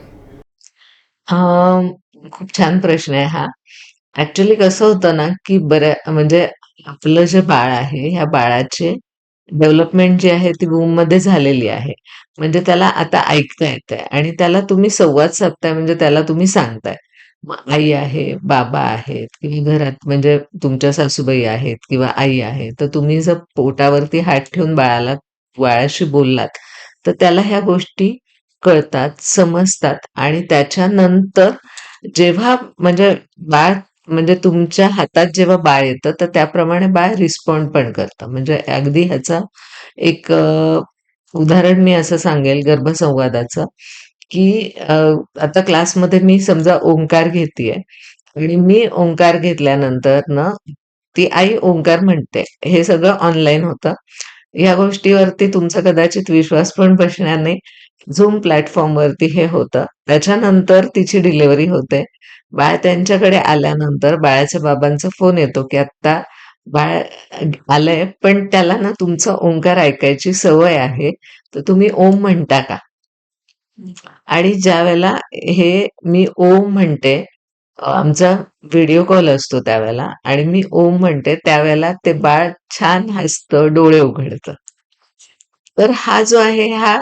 अं, खूप छान प्रश्न आहे हा. ऍक्च्युली कसं होतं ना, की म्हणजे आपलं जे बाळ आहे, ह्या बाळाचे डेव्हलपमेंट जी आहे ती वूममध्ये झालेली आहे. म्हणजे त्याला आता ऐकता येतंय आणि त्याला तुम्ही संवाद साधताय, म्हणजे त्याला तुम्ही सांगताय. मग आई आहे, बाबा आहेत किंवा घरात म्हणजे तुमच्या सासूबाई आहेत किंवा आई आहे, तर तुम्ही जर पोटावरती हात ठेवून बाळाशी बोललात, तर त्याला ह्या गोष्टी कळतात, समजतात. आणि त्याच्यानंतर जेव्हा म्हणजे बाळ म्हणजे तुमच्या हातात जेव्हा बाळ येतं, तर त्याप्रमाणे बाळ रिस्पॉन्ड पण करतं. म्हणजे अगदी ह्याचा एक उदाहरण मी असं सांगेल गर्भसंवादाचं, की आता क्लासमध्ये मी समजा ओंकार घेतेय आणि मी ओंकार घेतल्यानंतर ना, ती आई ओंकार म्हणते. हे सगळं ऑनलाईन होतं. ह्या गोष्टीवरती तुमचा कदाचित विश्वास पण बसणार नाही. Zoom प्लॅटफॉर्मवरती हे होतं. त्याच्यानंतर तिची डिलिव्हरी होते. बाळ त्यांच्याकडे आल्यानंतर बाळाच्या बाबांचा फोन येतो, की "आत्ता बाळ आलंय, पण त्याला ना तुमचा ओंकार ऐकायची सवय आहे, तर तुम्ही ओम म्हणता का?" आणि ज्यावेळेला हे मी ओम म्हणते, आमचा व्हिडिओ कॉल असतो त्यावेळेला आणि मी ओम म्हणते, त्यावेळेला ते बाळ छान हसतं, डोळे उघडतं. तर हा जो आहे हा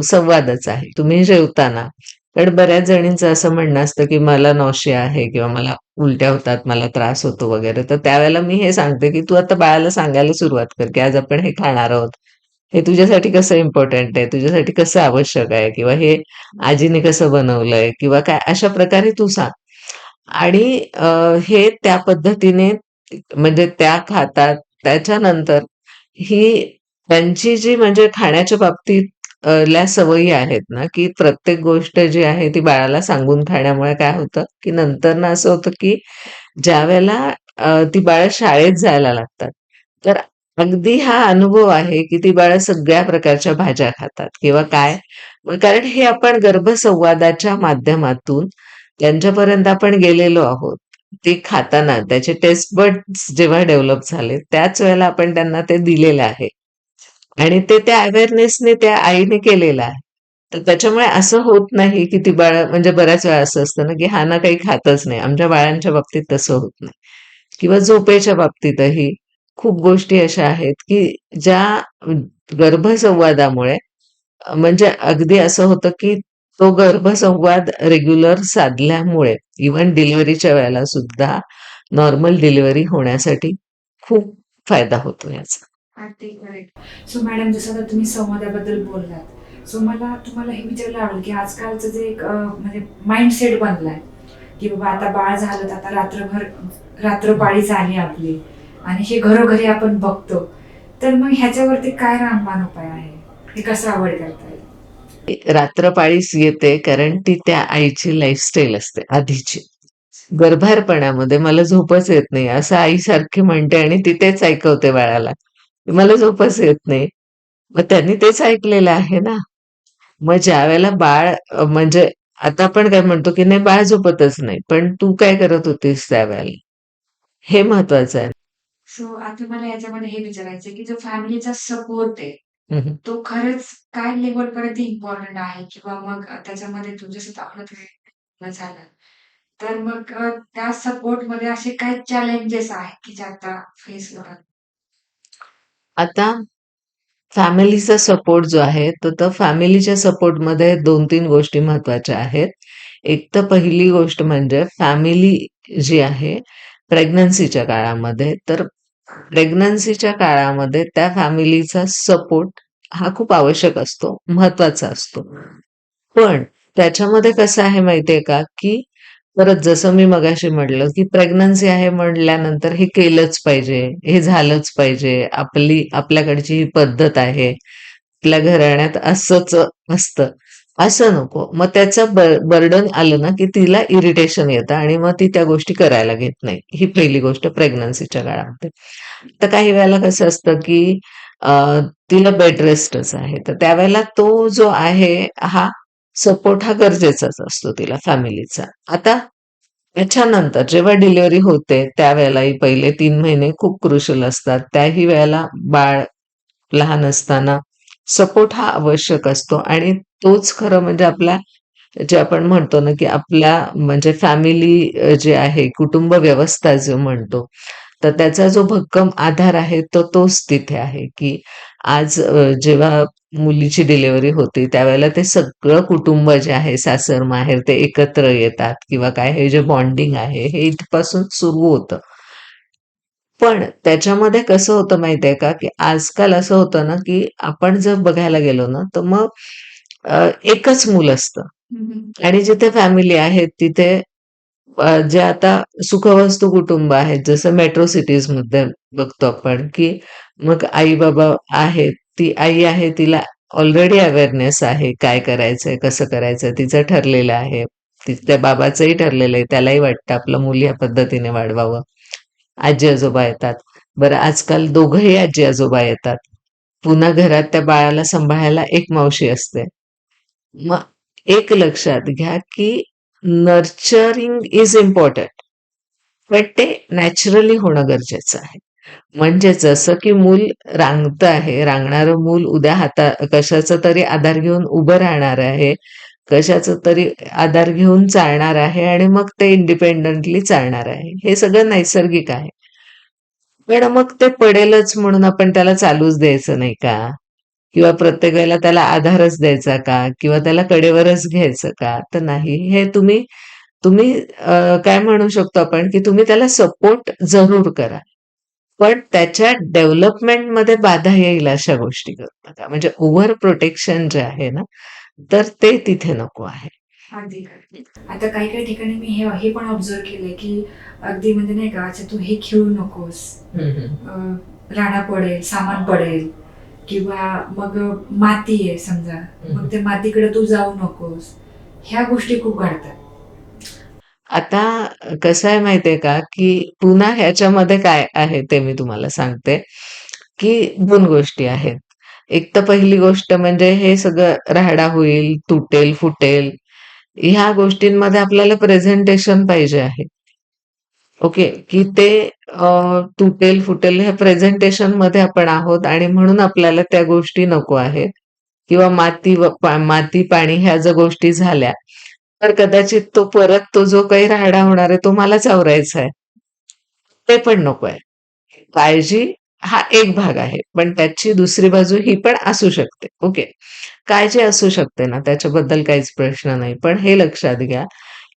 संवादच आहे. तुम्ही जेवताना, कारण बऱ्याच जणींचं असं म्हणणं असतं, की मला नॉशिया आहे किंवा मला उलट्या होतात, मला त्रास होतो वगैरे. तर त्यावेळेला मी हे सांगते, की तू आता बाळाला सांगायला सुरुवात कर, की आज आपण हे खाणार आहोत. हे तुझ्यासाठी कसं इम्पोर्टंट आहे, तुझ्यासाठी कसं आवश्यक आहे किंवा हे आजीने कसं बनवलंय किंवा काय, अशा प्रकारे तू सांग. आणि हे त्या पद्धतीने म्हणजे त्या खातात. त्याच्यानंतर ही त्यांची जी म्हणजे खाण्याच्या बाबतीत ल्या सवयी आहेत ना, की प्रत्येक गोष्ट जी आहे ती बाळाला सांगून खाण्यामुळे काय होतं, की नंतर ना असं होतं, की ज्यावेळेला ती बाळं शाळेत जायला लागतात, तर अगदी हा अनुभव आहे, की ती बाळं सगळ्या प्रकारच्या भाज्या खातात किंवा काय. मग कारण हे आपण गर्भसंवादाच्या माध्यमातून त्यांच्यापर्यंत आपण गेलेलो आहोत. ते खाताना त्याचे टेस्ट बड्स जेव्हा डेव्हलप झाले, त्याच वेळेला आपण त्यांना ते दिलेलं आहे आणि ते त्या अवेअरनेसने त्या आईने केलेलं आहे. तर त्याच्यामुळे असं होत नाही, की ती बाळं म्हणजे बऱ्याच वेळा असं असतं ना, की हा ना काही खातच नाही. आमच्या बाळांच्या बाबतीत तसं होत नाही. किंवा झोपेच्या बाबतीतही खूप गोष्टी अशा आहेत, की ज्या गर्भसंवादामुळे म्हणजे अगदी असं होतं, की तो गर्भसंवाद रेग्युलर साधल्यामुळे इव्हन डिलिव्हरीच्या वेळेला सुद्धा नॉर्मल डिलिव्हरी होण्यासाठी खूप फायदा होतो याचा. अगदी करेक्ट. सो मॅडम, जसं आता तुम्ही संवादाबद्दल बोललात, सो मला तुम्हाला हे विचारायला आवडेल की आजकालचं जे एक म्हणजे माइंडसेट बनलाय की बाबा आता बाळ झालं तर आता रात्रभर रात्रपाळीच आली आपली आणि हे घरोघरी आपण बघतो, तर मग ह्याच्यावरती काय रामबाण उपाय आहे, हे कसं अवॉइड करता येईल? रात्रपाळीच येते कारण ती त्या आईची लाईफस्टाईल असते आधीची. गर्भारपणामध्ये मला झोपच येत नाही असं आई सारखी म्हणते आणि ती तेच ऐकवते बाळाला. मला झोपच येत नाही. मग त्यांनी तेच ऐकलेलं आहे ना. मग ज्यावेळेला बाळ म्हणजे आता आपण काय म्हणतो, की नाही बाळ झोपतच नाही. पण तू काय करत होतीस त्यावेळेला? हे महत्वाचं आहे. सो आता मला याच्यामध्ये हे विचारायचं आहे की जो फॅमिलीचा सपोर्ट आहे, हं, हं. तो खरंच काय लेव्हलपर्यंत इम्पॉर्टंट आहे किंवा मग त्याच्यामध्ये तू जसं आपलं ते झालं, तर मग त्या सपोर्टमध्ये असे काय चॅलेंजेस आहेत की जे आता फेस करत? आता फॅमिलीचा सपोर्ट जो आहे, तर फॅमिलीच्या सपोर्टमध्ये 2-3 गोष्टी महत्त्वाच्या आहेत. एक तर पहिली गोष्ट म्हणजे फॅमिली जी आहे प्रेग्नन्सीच्या काळामध्ये, तर प्रेग्नन्सीच्या काळामध्ये त्या फॅमिलीचा सपोर्ट हा खूप आवश्यक असतो, महत्त्वाचा असतो. पण त्याच्यामध्ये कसं आहे माहिती का, की परत जसं मी मगाशी म्हटलं, की प्रेग्नन्सी आहे म्हटल्यानंतर हे केलंच पाहिजे, हे झालंच पाहिजे, आपल्याकडची ही पद्धत आहे, आपल्या घराण्यात असंच असतं, असं नको. मग त्याचं बर्डन आलं ना, की तिला इरिटेशन येतं आणि मग ती त्या गोष्टी करायला घेत नाही. ही पहिली गोष्ट प्रेग्नन्सीच्या काळामध्ये. तर काही वेळेला कसं असतं, की तिला बेड रेस्टच आहे. तर त्यावेळेला तो जो आहे हा सपोर्ट हा गरजेचाच असतो तिला फॅमिलीचा. आता त्याच्यानंतर जेव्हा डिलिव्हरी होते त्यावेळेलाही पहिले 3 महिने खूप क्रुशियल असतात. त्याही वेळेला बाळ लहान असताना सपोर्ट हा आवश्यक असतो आणि तोच खरं म्हणजे आपला जे आपण म्हणतो ना, की आपल्या म्हणजे फॅमिली जे आहे, कुटुंब व्यवस्था जो म्हणतो, तर त्याचा जो भक्कम आधार आहे, तोच तिथे आहे, की आज जेव्हा मुलीची डिलिव्हरी होते, त्यावेळेला ते सगळं कुटुंब जे आहे, सासर-माहेर ते एकत्र येतात किंवा काय हे जे बॉन्डिंग आहे, हे इथपासून सुरू होतं. पण त्याच्यामध्ये कसं होतं माहिती का, की आजकाल असं होतं ना, की आपण जर बघायला गेलो ना, तर मग एकच मूल असतं आणि जिथे फॅमिली आहेत तिथे जे आता सुखवस्तू कुटुंब आहेत, जसं मेट्रो सिटीजमध्ये बघतो आपण, की मग आई-बाबा आहेत, ती आई आहे तिला ऑलरेडी अवेअरनेस आहे, काय करायचंय, कसं करायचंय, तिचं ठरलेलं आहे. तिच्या बाबाचंही ठरलेलं आहे, त्यालाही वाटतं आपलं मूल ह्या पद्धतीने वाढवावं. आजी-आजोबा येतात. बरं आजकाल दोघंही आजी-आजोबा येतात. पुन्हा घरात त्या बाळाला सांभाळायला एक मावशी असते. मग एक लक्षात घ्या, की नर्चरिंग इज इम्पोर्टंट. पण ते नॅचरली होणं गरजेचं आहे. म्हणजे जसं की मूल रांगतं आहे, रांगणारं मूल उद्या कशाचा तरी आधार घेऊन उभं राहणार आहे, कशाचा तरी आधार घेऊन चालणार आहे आणि मग ते इंडिपेंडंटली चालणार आहे. हे सगळं नैसर्गिक आहे. पण मग ते पडेलच म्हणून आपण त्याला चालूच द्यायचं नाही का? किंवा प्रत्येक वेळेला त्याला आधारच द्यायचा का? किंवा त्याला कडेवरच घ्यायचं का? तर नाही. हे तुम्ही तुम्ही काय म्हणू शकतो आपण, की तुम्ही त्याला सपोर्ट जरूर करा. पण त्याच्या डेव्हलपमेंटमध्ये बाधा येईल अशा गोष्टी करू नका. म्हणजे ओव्हर प्रोटेक्शन जे आहे ना, तर ते तिथे नको आहे. अगदी खरं. आता काही काही ठिकाणी मी हे हे पण ऑब्झर्व केलंय की अगदी म्हणजे नाही का, अच्छा तू हे खेळू नकोस, हं, हं. राडा पडेल, सामान पडेल, किंवा मग माती आहे समजा, मग त्या मातीकडे तू जाऊ नकोस, ह्या गोष्टी खूप घडतात. आता कसं आहे माहितीये का, की पुन्हा ह्याच्यामध्ये काय आहे ते मी तुम्हाला सांगते, की 2 गोष्टी आहेत. एक तर पहिली गोष्ट म्हणजे हे सगळं राहाडा होईल, तुटेल, फुटेल ह्या गोष्टींमध्ये आपल्याला प्रेझेंटेशन पाहिजे आहे. ओके, की ते तुटेल, फुटेल हे प्रेझेंटेशनमध्ये आपण आहोत आणि म्हणून आपल्याला त्या गोष्टी नको आहेत किंवा माती, पाणी ह्या जर गोष्टी झाल्या, तर कदाचित तो जो काही राहाडा होणार आहे, तो मलाच आवरायचा आहे. ते पण नको आहे. काळजी हा एक भाग आहे, पण त्याची दुसरी बाजू ही पण असू शकते. ओके. काळजी असू शकते ना, त्याच्याबद्दल काहीच प्रश्न नाही. पण हे लक्षात घ्या,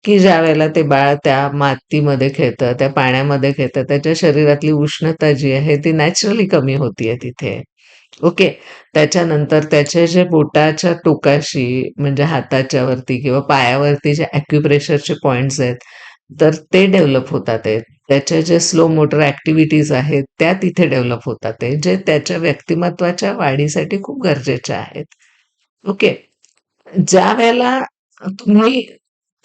की ज्यावेळेला ते बाळ त्या मातीमध्ये खेळतं, त्या पाण्यामध्ये खेळतं, त्याच्या शरीरातली उष्णता जी आहे ती नॅचरली कमी होतीये तिथे. ओके. त्याच्यानंतर त्याचे जे बोटाच्या टोकाशी म्हणजे हाताच्या वरती किंवा पायावरती जे ॲक्युप्रेशरचे पॉइंट्स आहेत, तर ते डेव्हलप होतात आहेत. त्याच्या जे स्लो मोटर ॲक्टिव्हिटीज आहेत, त्या तिथे डेव्हलप होतात आहे, जे त्याच्या व्यक्तिमत्त्वाच्या वाढीसाठी खूप गरजेच्या आहेत. ओके. ज्यावेळेला तुम्ही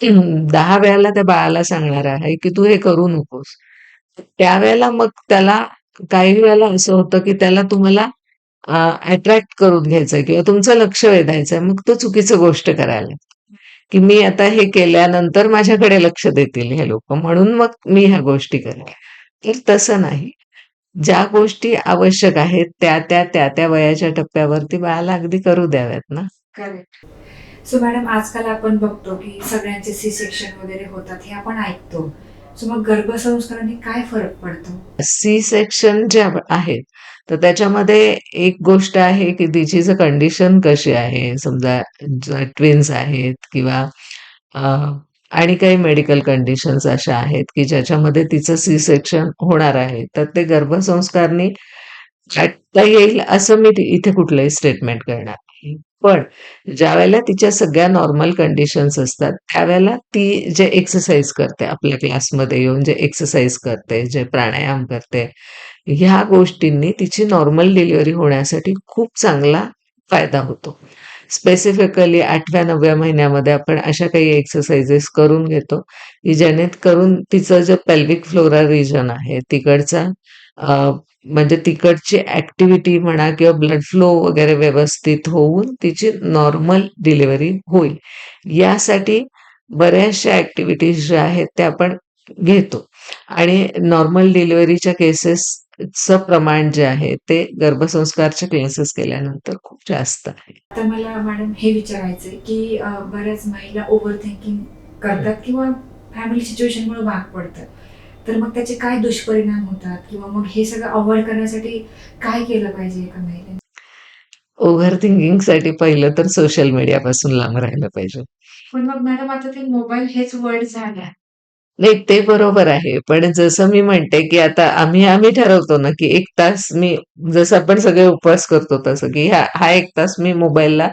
10 वेळेला त्या बाळाला सांगणार आहे, की "तू हे करू नकोस." त्यावेळेला मग त्याला काही वेळेला असं होतं, की त्याला तुम्हाला अट्रॅक्ट करून घ्यायचंय किंवा तुमचं लक्ष वेधायचंय. मग तो चुकीची गोष्ट करायला लागतो, की मी आता हे केल्यानंतर माझ्याकडे लक्ष देतील हे लोकं म्हणून मग मी ह्या गोष्टी करेन. तर तसं नाही. ज्या गोष्टी आवश्यक आहेत त्या वयाच्या टप्प्यावरती बाळाला अगदी करू द्याव्यात ना. करेक्ट. सो मॅडम, आजकाल आपण बघतो की सगळ्यांचे सी सेक्शन वगैरे होतात, हे आपण ऐकतो. सो मग गर्भसंस्काराने काय फरक पडतो? सी सेक्शन जे आहेत, तर त्याच्यामध्ये एक गोष्ट आहे, की तिची जर कंडिशन कशी आहे, समजा ट्विन्स आहेत किंवा अ, आणि काही मेडिकल कंडिशन्स अशा आहेत, की ज्याच्यामध्ये तिचं सी सेक्शन होणार आहे. तर ते गर्भसंस्कारनी टाळता येईल असं मी इथे कुठलंही स्टेटमेंट करणार नाही. पण ज्यावेळेला तिच्या सगळ्या नॉर्मल कंडिशन्स असतात, त्यावेळेला ती जे एक्सरसाइज करते, आपल्या क्लासमध्ये येऊन जे एक्सरसाइज करते, जे प्राणायाम करते, ह्या गोष्टींनी तिची नॉर्मल डिलिव्हरी होण्यासाठी खूप चांगला फायदा होतो. स्पेसिफिकली 8व्या-9व्या महिन्यामध्ये आपण अशा काही एक्सरसाइजेस करून घेतो, की जेणेकरून तिचं जे पेल्विक फ्लोरा रिजन आहे तिकडचा म्हणजे तिकडची ॲक्टिव्हिटी म्हणा किंवा ब्लड फ्लो वगैरे व्यवस्थित होऊन तिची नॉर्मल डिलिव्हरी होईल. यासाठी बऱ्याचशा ॲक्टिव्हिटीज ज्या आहेत त्या आपण घेतो आणि नॉर्मल डिलिव्हरीच्या केसेसचं प्रमाण जे आहे ते गर्भसंस्कारच्या केसेस केल्यानंतर खूप जास्त आहे. आता मला मॅडम हे विचारायचंय की बऱ्याच महिला ओव्हर थिंकिंग करतात किंवा फॅमिली सिच्युएशनमुळे भाग पडतात. तर मग त्याचे काय दुष्परिणाम होतात किंवा मग हे सगळं अव्हॉइड करण्यासाठी काय केलं पाहिजे एका महिलेने? ओव्हर थिंकिंगसाठी पहिलं तर सोशल मीडियापासून लांब राहिलं पाहिजे. पण मग मॅडम, आता ते मोबाईल हेच वर्ड झाला. नाही ते बरोबर आहे. पण जसं मी म्हणते, की आता आम्ही आम्ही ठरवतो ना, की 1 तास मी जसं आपण सगळे उपवास करतो तसं, की हा 1 तास मी मोबाईलला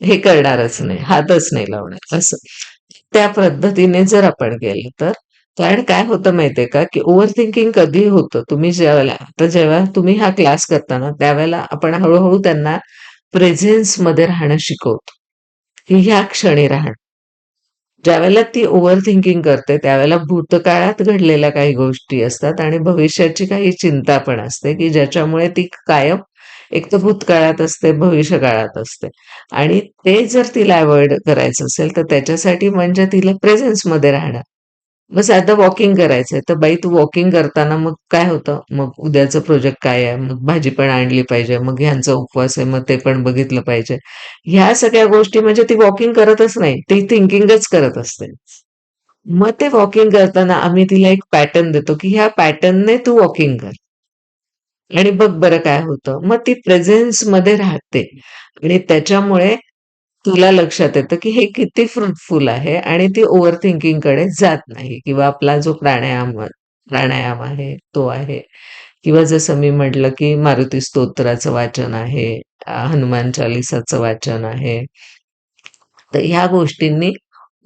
हे करणारच नाही, हातच नाही लावणार असं. त्या पद्धतीने जर आपण केलं तर कारण काय होतं माहितीये का, की ओव्हर थिंकिंग कधी होतं, तुम्ही जेव्हा तुम्ही हा क्लास करता ना, त्यावेळेला आपण हळू त्यांना प्रेझेन्समध्ये राहणं शिकवतो, की ह्या क्षणी राहणं. ज्यावेळेला ती ओव्हर थिंकिंग करते, त्यावेळेला भूतकाळात घडलेल्या काही गोष्टी असतात आणि भविष्याची काही चिंता पण असते, की ज्याच्यामुळे ती कायम एक तर भूतकाळात असते, भविष्यकाळात असते आणि ते जर तिला अव्हॉइड करायचं असेल, तर त्याच्यासाठी म्हणजे तिला प्रेझेन्समध्ये राहणं. मग साधं वॉकिंग करायचंय, तर बाई तू वॉकिंग करताना मग काय होतं, मग उद्याचं प्रोजेक्ट काय आहे, मग भाजी पण आणली पाहिजे, मग ह्यांचा उपवास आहे, मग ते पण बघितलं पाहिजे. ह्या सगळ्या गोष्टी म्हणजे ती वॉकिंग करतच नाही, ती थिंकिंगच करत असते. मग ते वॉकिंग करताना आम्ही तिला एक पॅटर्न देतो, की ह्या पॅटर्नने तू वॉकिंग कर आणि बघ बरं काय होतं. मग ती प्रेझेन्समध्ये राहते आणि त्याच्यामुळे तिला लक्षात येतं, की हे किती फ्रुटफुल आहे आणि ती ओव्हर थिंकिंगकडे जात नाही किंवा आपला जो प्राणायाम आहे, तो आहे किंवा जसं मी म्हटलं, की मारुती स्तोत्राचं वाचन आहे, हनुमान चालीसाचं वाचन आहे. तर ह्या गोष्टींनी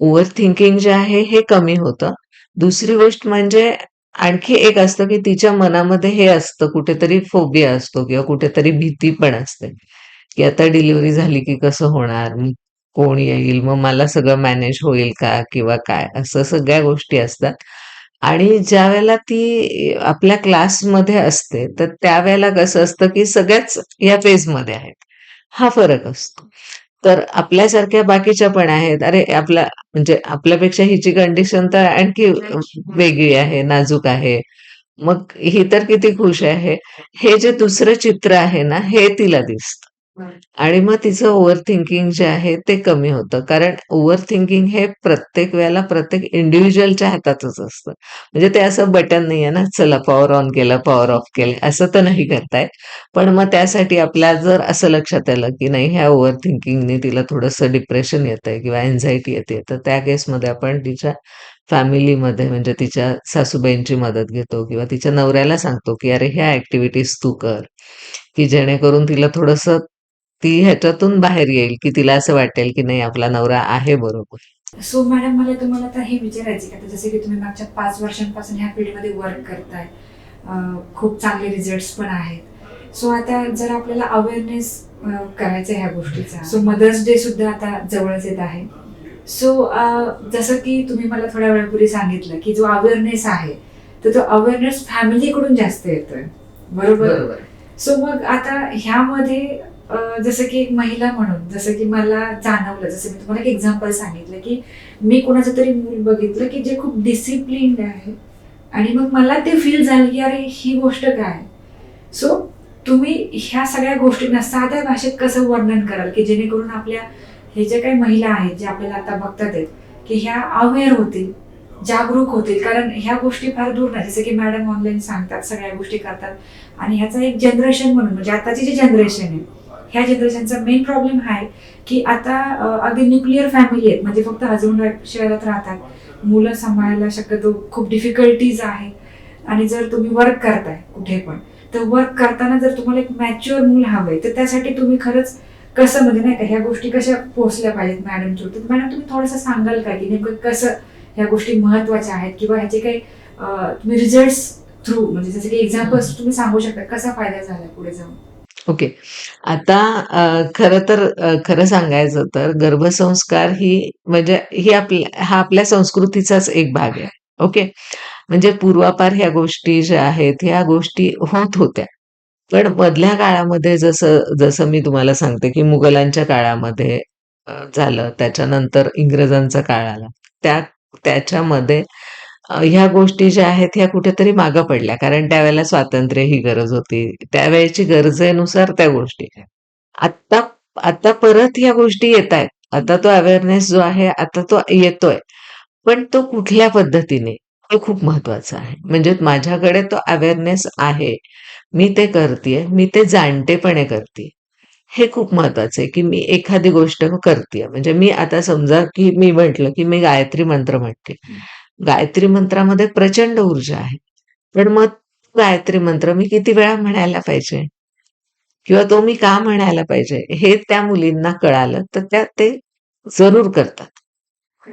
ओव्हर थिंकिंग जे आहे हे कमी होतं. दुसरी गोष्ट म्हणजे आणखी एक असतं की तिच्या मनामध्ये हे असतं, कुठेतरी फोबिया असतो किंवा कुठेतरी भीती पण असते, की आता डिलिव्हरी झाली की कसं होणार? मग कोण येईल? मग मला सगळं मॅनेज होईल का? किंवा काय? असं सगळ्या गोष्टी असतात. आणि ज्यावेळेला ती आपल्या क्लासमध्ये असते, तर त्यावेळेला कसं असतं, की सगळ्याच या फेजमध्ये आहेत. हा फरक असतो. तर आपल्यासारख्या बाकीच्या पण आहेत. अरे, म्हणजे आपल्यापेक्षा हिची कंडिशन तर आणखी वेगळी आहे, नाजूक आहे. मग ही तर किती खुश आहे. हे जे दुसरं चित्र आहे ना, हे तिला दिसतं. आणि मग तिचं ओव्हर थिंकिंग जे आहे ते कमी होतं. कारण ओव्हर थिंकिंग हे प्रत्येक वेळेला प्रत्येक इंडिव्हिज्युअलच्या हातातच असतं. म्हणजे ते असं बटन नाहीये ना, चला पॉवर ऑन केलं, पॉवर ऑफ केलं, असं तर नाही करता पण मग त्यासाठी आपल्या जर असं लक्षात आलं, की नाही ह्या ओव्हर थिंकिंगने तिला थोडंसं डिप्रेशन येतंय किंवा अँक्झायटी येते, तर त्या केसमध्ये आपण तिच्या फॅमिलीमध्ये म्हणजे तिच्या सासूबाईंची मदत घेतो किंवा तिच्या नवऱ्याला सांगतो, की "अरे, ह्या ॲक्टिव्हिटीज तू कर." की जेणेकरून तिला थोडंसं ती ह्याच्यातून बाहेर येईल, की तिला असं वाटेल, की नाही आपला नवरा आहे बरोबर. सो मॅडम, मला तुम्हाला आता हे विचारायचं आहे, की आता जसे की तुम्ही मागच्या 5 वर्षांपासून ह्या फील्डमध्ये वर्क करताय, खूप चांगले रिझल्ट्स पण आहेत. सो आता जर आपल्याला अवेअरनेस करायचा आहे ह्या गोष्टीचा, सो मदर्स डे सुद्धा आता जवळच येत आहे. सो जसं की तुम्ही मला थोड्या वेळापूर्वी सांगितलं, की जो अवेअरनेस आहे, तर तो अवेअरनेस फॅमिलीकडून जास्त येतोय, बरोबर? सो मग आता ह्यामध्ये जसं की एक महिला म्हणून जसं की मला जाणवलं, जसं मी तुम्हाला एक एक्झाम्पल सांगितलं, की मी कोणाचं तरी मूल बघितलं की जे खूप डिसिप्लिन्ड आहे आणि मग मला ते फील झालं की अरे ही गोष्ट काय. सो तुम्ही ह्या सगळ्या गोष्टींना साध्या भाषेत कसं वर्णन कराल, की जेणेकरून आपल्या हे जे काही महिला आहेत जे आपल्याला आता बघतात आहेत, की ह्या अवेअर होतील, जागरूक होतील. कारण ह्या गोष्टी फार दूर नाही, जसं की मॅडम ऑनलाईन सांगतात, सगळ्या गोष्टी करतात. आणि ह्याचा एक जनरेशन म्हणून म्हणजे आताची जी जनरेशन आहे, ह्या जनरेशनचा मेन प्रॉब्लेम हा आहे की आता अगदी न्यूक्लिअर फॅमिली आहेत, म्हणजे फक्त हजबंड वाईफ शहरात राहतात, मुलं सांभाळायला शक्यतो खूप डिफिकल्टीज आहे. आणि जर तुम्ही वर्क करताय कुठे पण, तर वर्क करताना जर तुम्हाला एक मॅच्युअर मूल हवंय, तर त्यासाठी तुम्ही खरंच कसं म्हणजे नाही का ह्या गोष्टी कशा पोहोचल्या पाहिजेत मॅडम थ्रू. तर मॅडम तुम्ही थोडंसं सांगाल का की नेमकं कसं ह्या गोष्टी महत्वाच्या आहेत, किंवा ह्याचे काही तुम्ही रिझल्ट्स थ्रू म्हणजे जसं की एक्झाम्पल्स तुम्ही सांगू शकता कसा फायदा झाला पुढे जाऊन. ओके. आता खरं तर खरं सांगायचं तर गर्भसंस्कार ही म्हणजे हा आपल्या संस्कृतीचाच एक भाग आहे. ओके. म्हणजे पूर्वापार ह्या गोष्टी ज्या आहेत, ह्या गोष्टी होत होत्या. पण मधल्या काळामध्ये जसं जसं मी तुम्हाला सांगते, की मुघलांच्या काळामध्ये झालं, त्याच्यानंतर इंग्रजांचा काळ आला. त्याच्यामध्ये ह्या गोष्टी ज्या आहेत, ह्या कुठेतरी मागं पडल्या. कारण त्यावेळेला स्वातंत्र्य ही गरज होती. त्यावेळेची गरजेनुसार त्या गोष्टी. आत्ता आता परत ह्या गोष्टी येतायत. आता तो अवेअरनेस जो आहे, आता तो येतोय. पण तो कुठल्या पद्धतीने? हे खूप महत्वाचं आहे. म्हणजे माझ्याकडे तो अवेअरनेस आहे. मी ते करतीये. मी ते जाणतेपणे करतीये. हे खूप महत्वाचं आहे, की मी एखादी गोष्ट करतीये. म्हणजे मी आता समजा, की मी म्हटलं, की मी गायत्री मंत्र म्हणते. गायत्री मंत्रामध्ये प्रचंड ऊर्जा आहे. पण मग गायत्री मंत्र मी किती वेळा म्हणायला पाहिजे? किंवा तो मी का म्हणायला पाहिजे? हे त्या मुलींना कळालं, तर त्या ते जरूर करतात.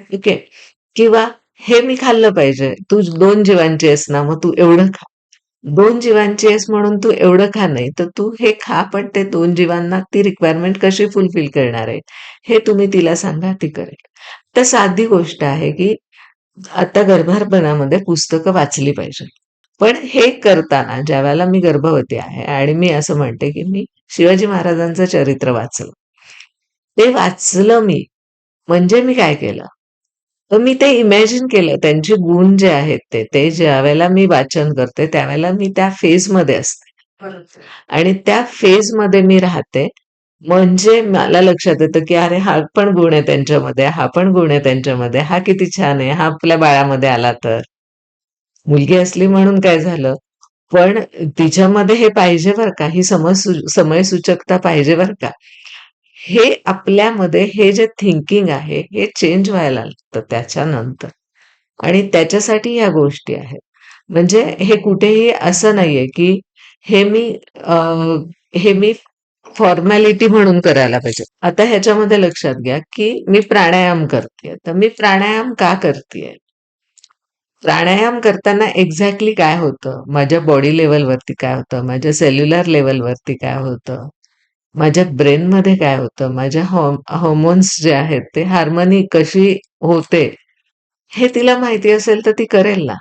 ठीक आहे. किंवा हे मी खाल्लं पाहिजे. तू 2 जीवांची आहेस ना, मग तू एवढं खा. 2 जीवांची आहेस म्हणून तू एवढं खा नाही, तर तू हे खा, पण ते 2 जीवांना ती रिक्वायरमेंट कशी फुलफिल करणार आहे, हे तुम्ही तिला सांगा, ती करेल. तर साधी गोष्ट आहे, की आता गर्भारपणामध्ये पुस्तकं वाचली पाहिजे. पण हे करताना ज्यावेळेला मी गर्भवती आहे आणि मी असं म्हणते, की मी शिवाजी महाराजांचं चरित्र वाचलं. ते वाचलं मी, म्हणजे मी काय केलं? तर मी ते इमॅजिन केलं त्यांचे गुण जे आहेत ते ज्यावेळेला मी वाचन करते, त्यावेळेला मी त्या फेजमध्ये असते. आणि त्या फेजमध्ये मी राहते. म्हणजे मला लक्षात येतं, की अरे हा पण गुण आहे त्यांच्यामध्ये, हा पण गुण आहे त्यांच्यामध्ये, हा किती छान आहे, हा आपल्या बाळामध्ये आला तर. मुलगी असली म्हणून काय झालं? पण तिच्यामध्ये हे पाहिजे बरं का, ही समयसूचकता पाहिजे बरं का. हे आपल्यामध्ये हे जे थिंकिंग आहे, हे चेंज व्हायला लागतं त्याच्यानंतर. आणि त्याच्यासाठी ह्या गोष्टी आहेत. म्हणजे हे कुठेही असं नाहीये, की हे मी अ, हे मी फॉर्मॅलिटी म्हणून करायला पाहिजे. आता ह्याच्यामध्ये लक्षात घ्या, की मी प्राणायाम करतेय. तर मी प्राणायाम का करतेय? प्राणायाम करताना एक्झॅक्टली काय होतं, माझ्या बॉडी लेव्हलवरती काय होतं, माझ्या सेल्युलर लेव्हलवरती काय होतं, माझ्या ब्रेनमध्ये काय होतं, माझ्या हॉर्मोन्स जे आहेत ते हार्मनी कशी होते, हे तिला माहिती असेल तर ती करेल ना.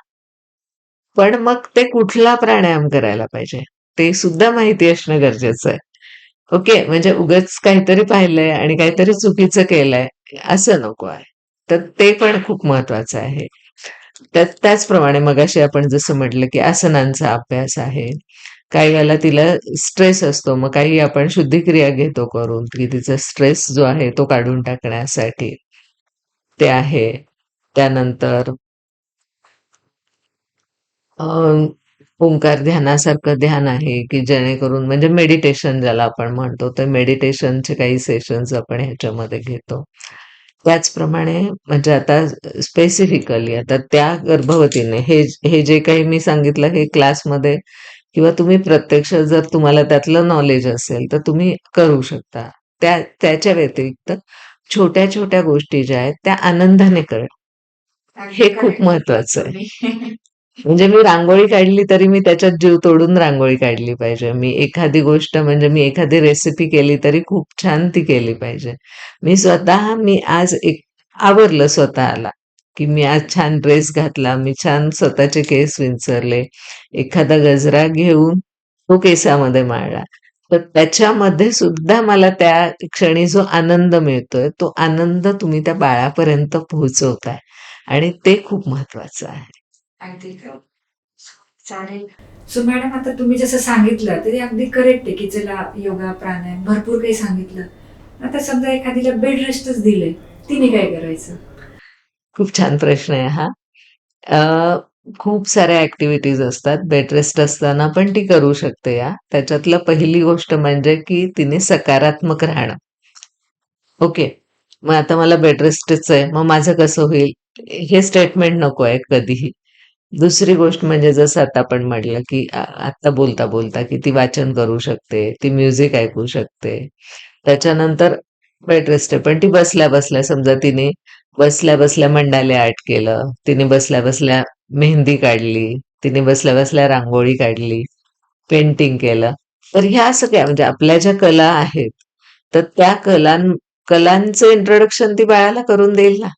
पण मग ते कुठला प्राणायाम करायला पाहिजे, ते सुद्धा माहिती असणं गरजेचं आहे. ओके, म्हणजे उगाच काहीतरी पाहिलंय आणि काहीतरी चुकीचं केलंय, असं नको आहे. तर ते पण खूप महत्वाचं आहे. त्याचप्रमाणे मगाशी आपण जसं म्हटलं, की आसनांचा अभ्यास आहे. काही वेळेला तिला स्ट्रेस असतो, मग काही आपण शुद्धिक्रिया घेतो करून, की तिचा स्ट्रेस जो आहे तो काढून टाकण्यासाठी. ते आहे. त्यानंतर अ, ओंकार ध्यानासारखं ध्यान आहे, की जेणेकरून म्हणजे मेडिटेशन ज्याला आपण म्हणतो, तर मेडिटेशनचे काही सेशन्स आपण ह्याच्यामध्ये घेतो. त्याचप्रमाणे म्हणजे आता स्पेसिफिकली आता त्या गर्भवतीने हे हे जे काही मी सांगितलं हे क्लासमध्ये किंवा तुम्ही प्रत्यक्ष जर तुम्हाला त्यातलं नॉलेज असेल, तर तुम्ही करू शकता. त्याच्या व्यतिरिक्त छोट्या-छोट्या गोष्टी ज्या आहेत त्या आनंदाने करणं, हे खूप महत्वाचं आहे. म्हणजे मी रांगोळी काढली तरी मी त्याच्यात जीव तोडून रांगोळी काढली पाहिजे. मी एखादी गोष्ट म्हणजे मी एखादी रेसिपी केली तरी खूप छान ती केली पाहिजे. मी आज एक आवरलं स्वतःला, की मी आज छान ड्रेस घातला, मी छान स्वतःचे केस विंचरले, एखादा गजरा घेऊन तो केसामध्ये माळला. तर त्याच्यामध्ये सुद्धा मला त्या क्षणी जो आनंद मिळतोय, तो आनंद तुम्ही त्या बाळापर्यंत पोहोचवताय आणि ते खूप महत्वाचं आहे. अगदी खरं. चालेल. सो मॅडम आता तुम्ही जसं सांगितलं ते अगदी करेक्ट आहे, की चला योगा, प्राणायाम भरपूर काही सांगितलं. आता समजा एखादीला बेड रेस्टच दिले, तिने काय करायचं? खूप छान प्रश्न आहे हा. अ, खूप साऱ्या ॲक्टिव्हिटीज असतात. बेड रेस्ट असताना पण ती करू शकते या. त्याच्यातलं पहिली गोष्ट म्हणजे की तिने सकारात्मक राहणं. ओके. मग आता मला बेड रेस्टच आहे, मग माझं कसं होईल? हे स्टेटमेंट नको आहे कधीही. दुसरी गोष्ट म्हणजे जसं आता आपण म्हटलं, की आत्ता बोलता-बोलता की ती वाचन करू शकते, ती म्युझिक ऐकू शकते. त्याच्यानंतर बेड रेस्ट आहे. पण ती बसल्या-बसल्या समजा तिने बसल्या-बसल्या मंडाले आर्ट केलं, तिने बसल्या-बसल्या मेहंदी काढली, तिने बसल्या-बसल्या रांगोळी काढली, पेंटिंग केलं. तर ह्या सगळ्या म्हणजे आपल्या ज्या कला आहेत, तर त्या कलांचं इंट्रोडक्शन ती बाळाला करून देईल ना.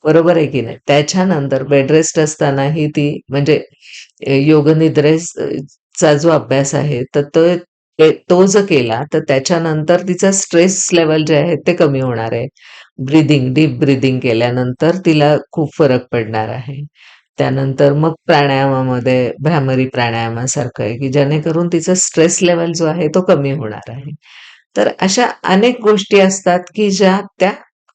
बरोबर आहे की नाही? त्याच्यानंतर बेड रेस्ट असतानाही ती म्हणजे चा जो अभ्यास आहे, तर तो जर केला, तर त्याच्यानंतर तिचा स्ट्रेस लेव्हल जे आहे ते कमी होणार आहे. डीप ब्रीथिंग केल्यानंतर तिला खूप फरक पडणार आहे. त्यानंतर मग प्राणायामामध्ये भ्रामरी प्राणायामासारखं आहे, की जेणेकरून तिचा स्ट्रेस लेव्हल जो आहे तो कमी होणार आहे. तर अशा अनेक गोष्टी असतात, की ज्या त्या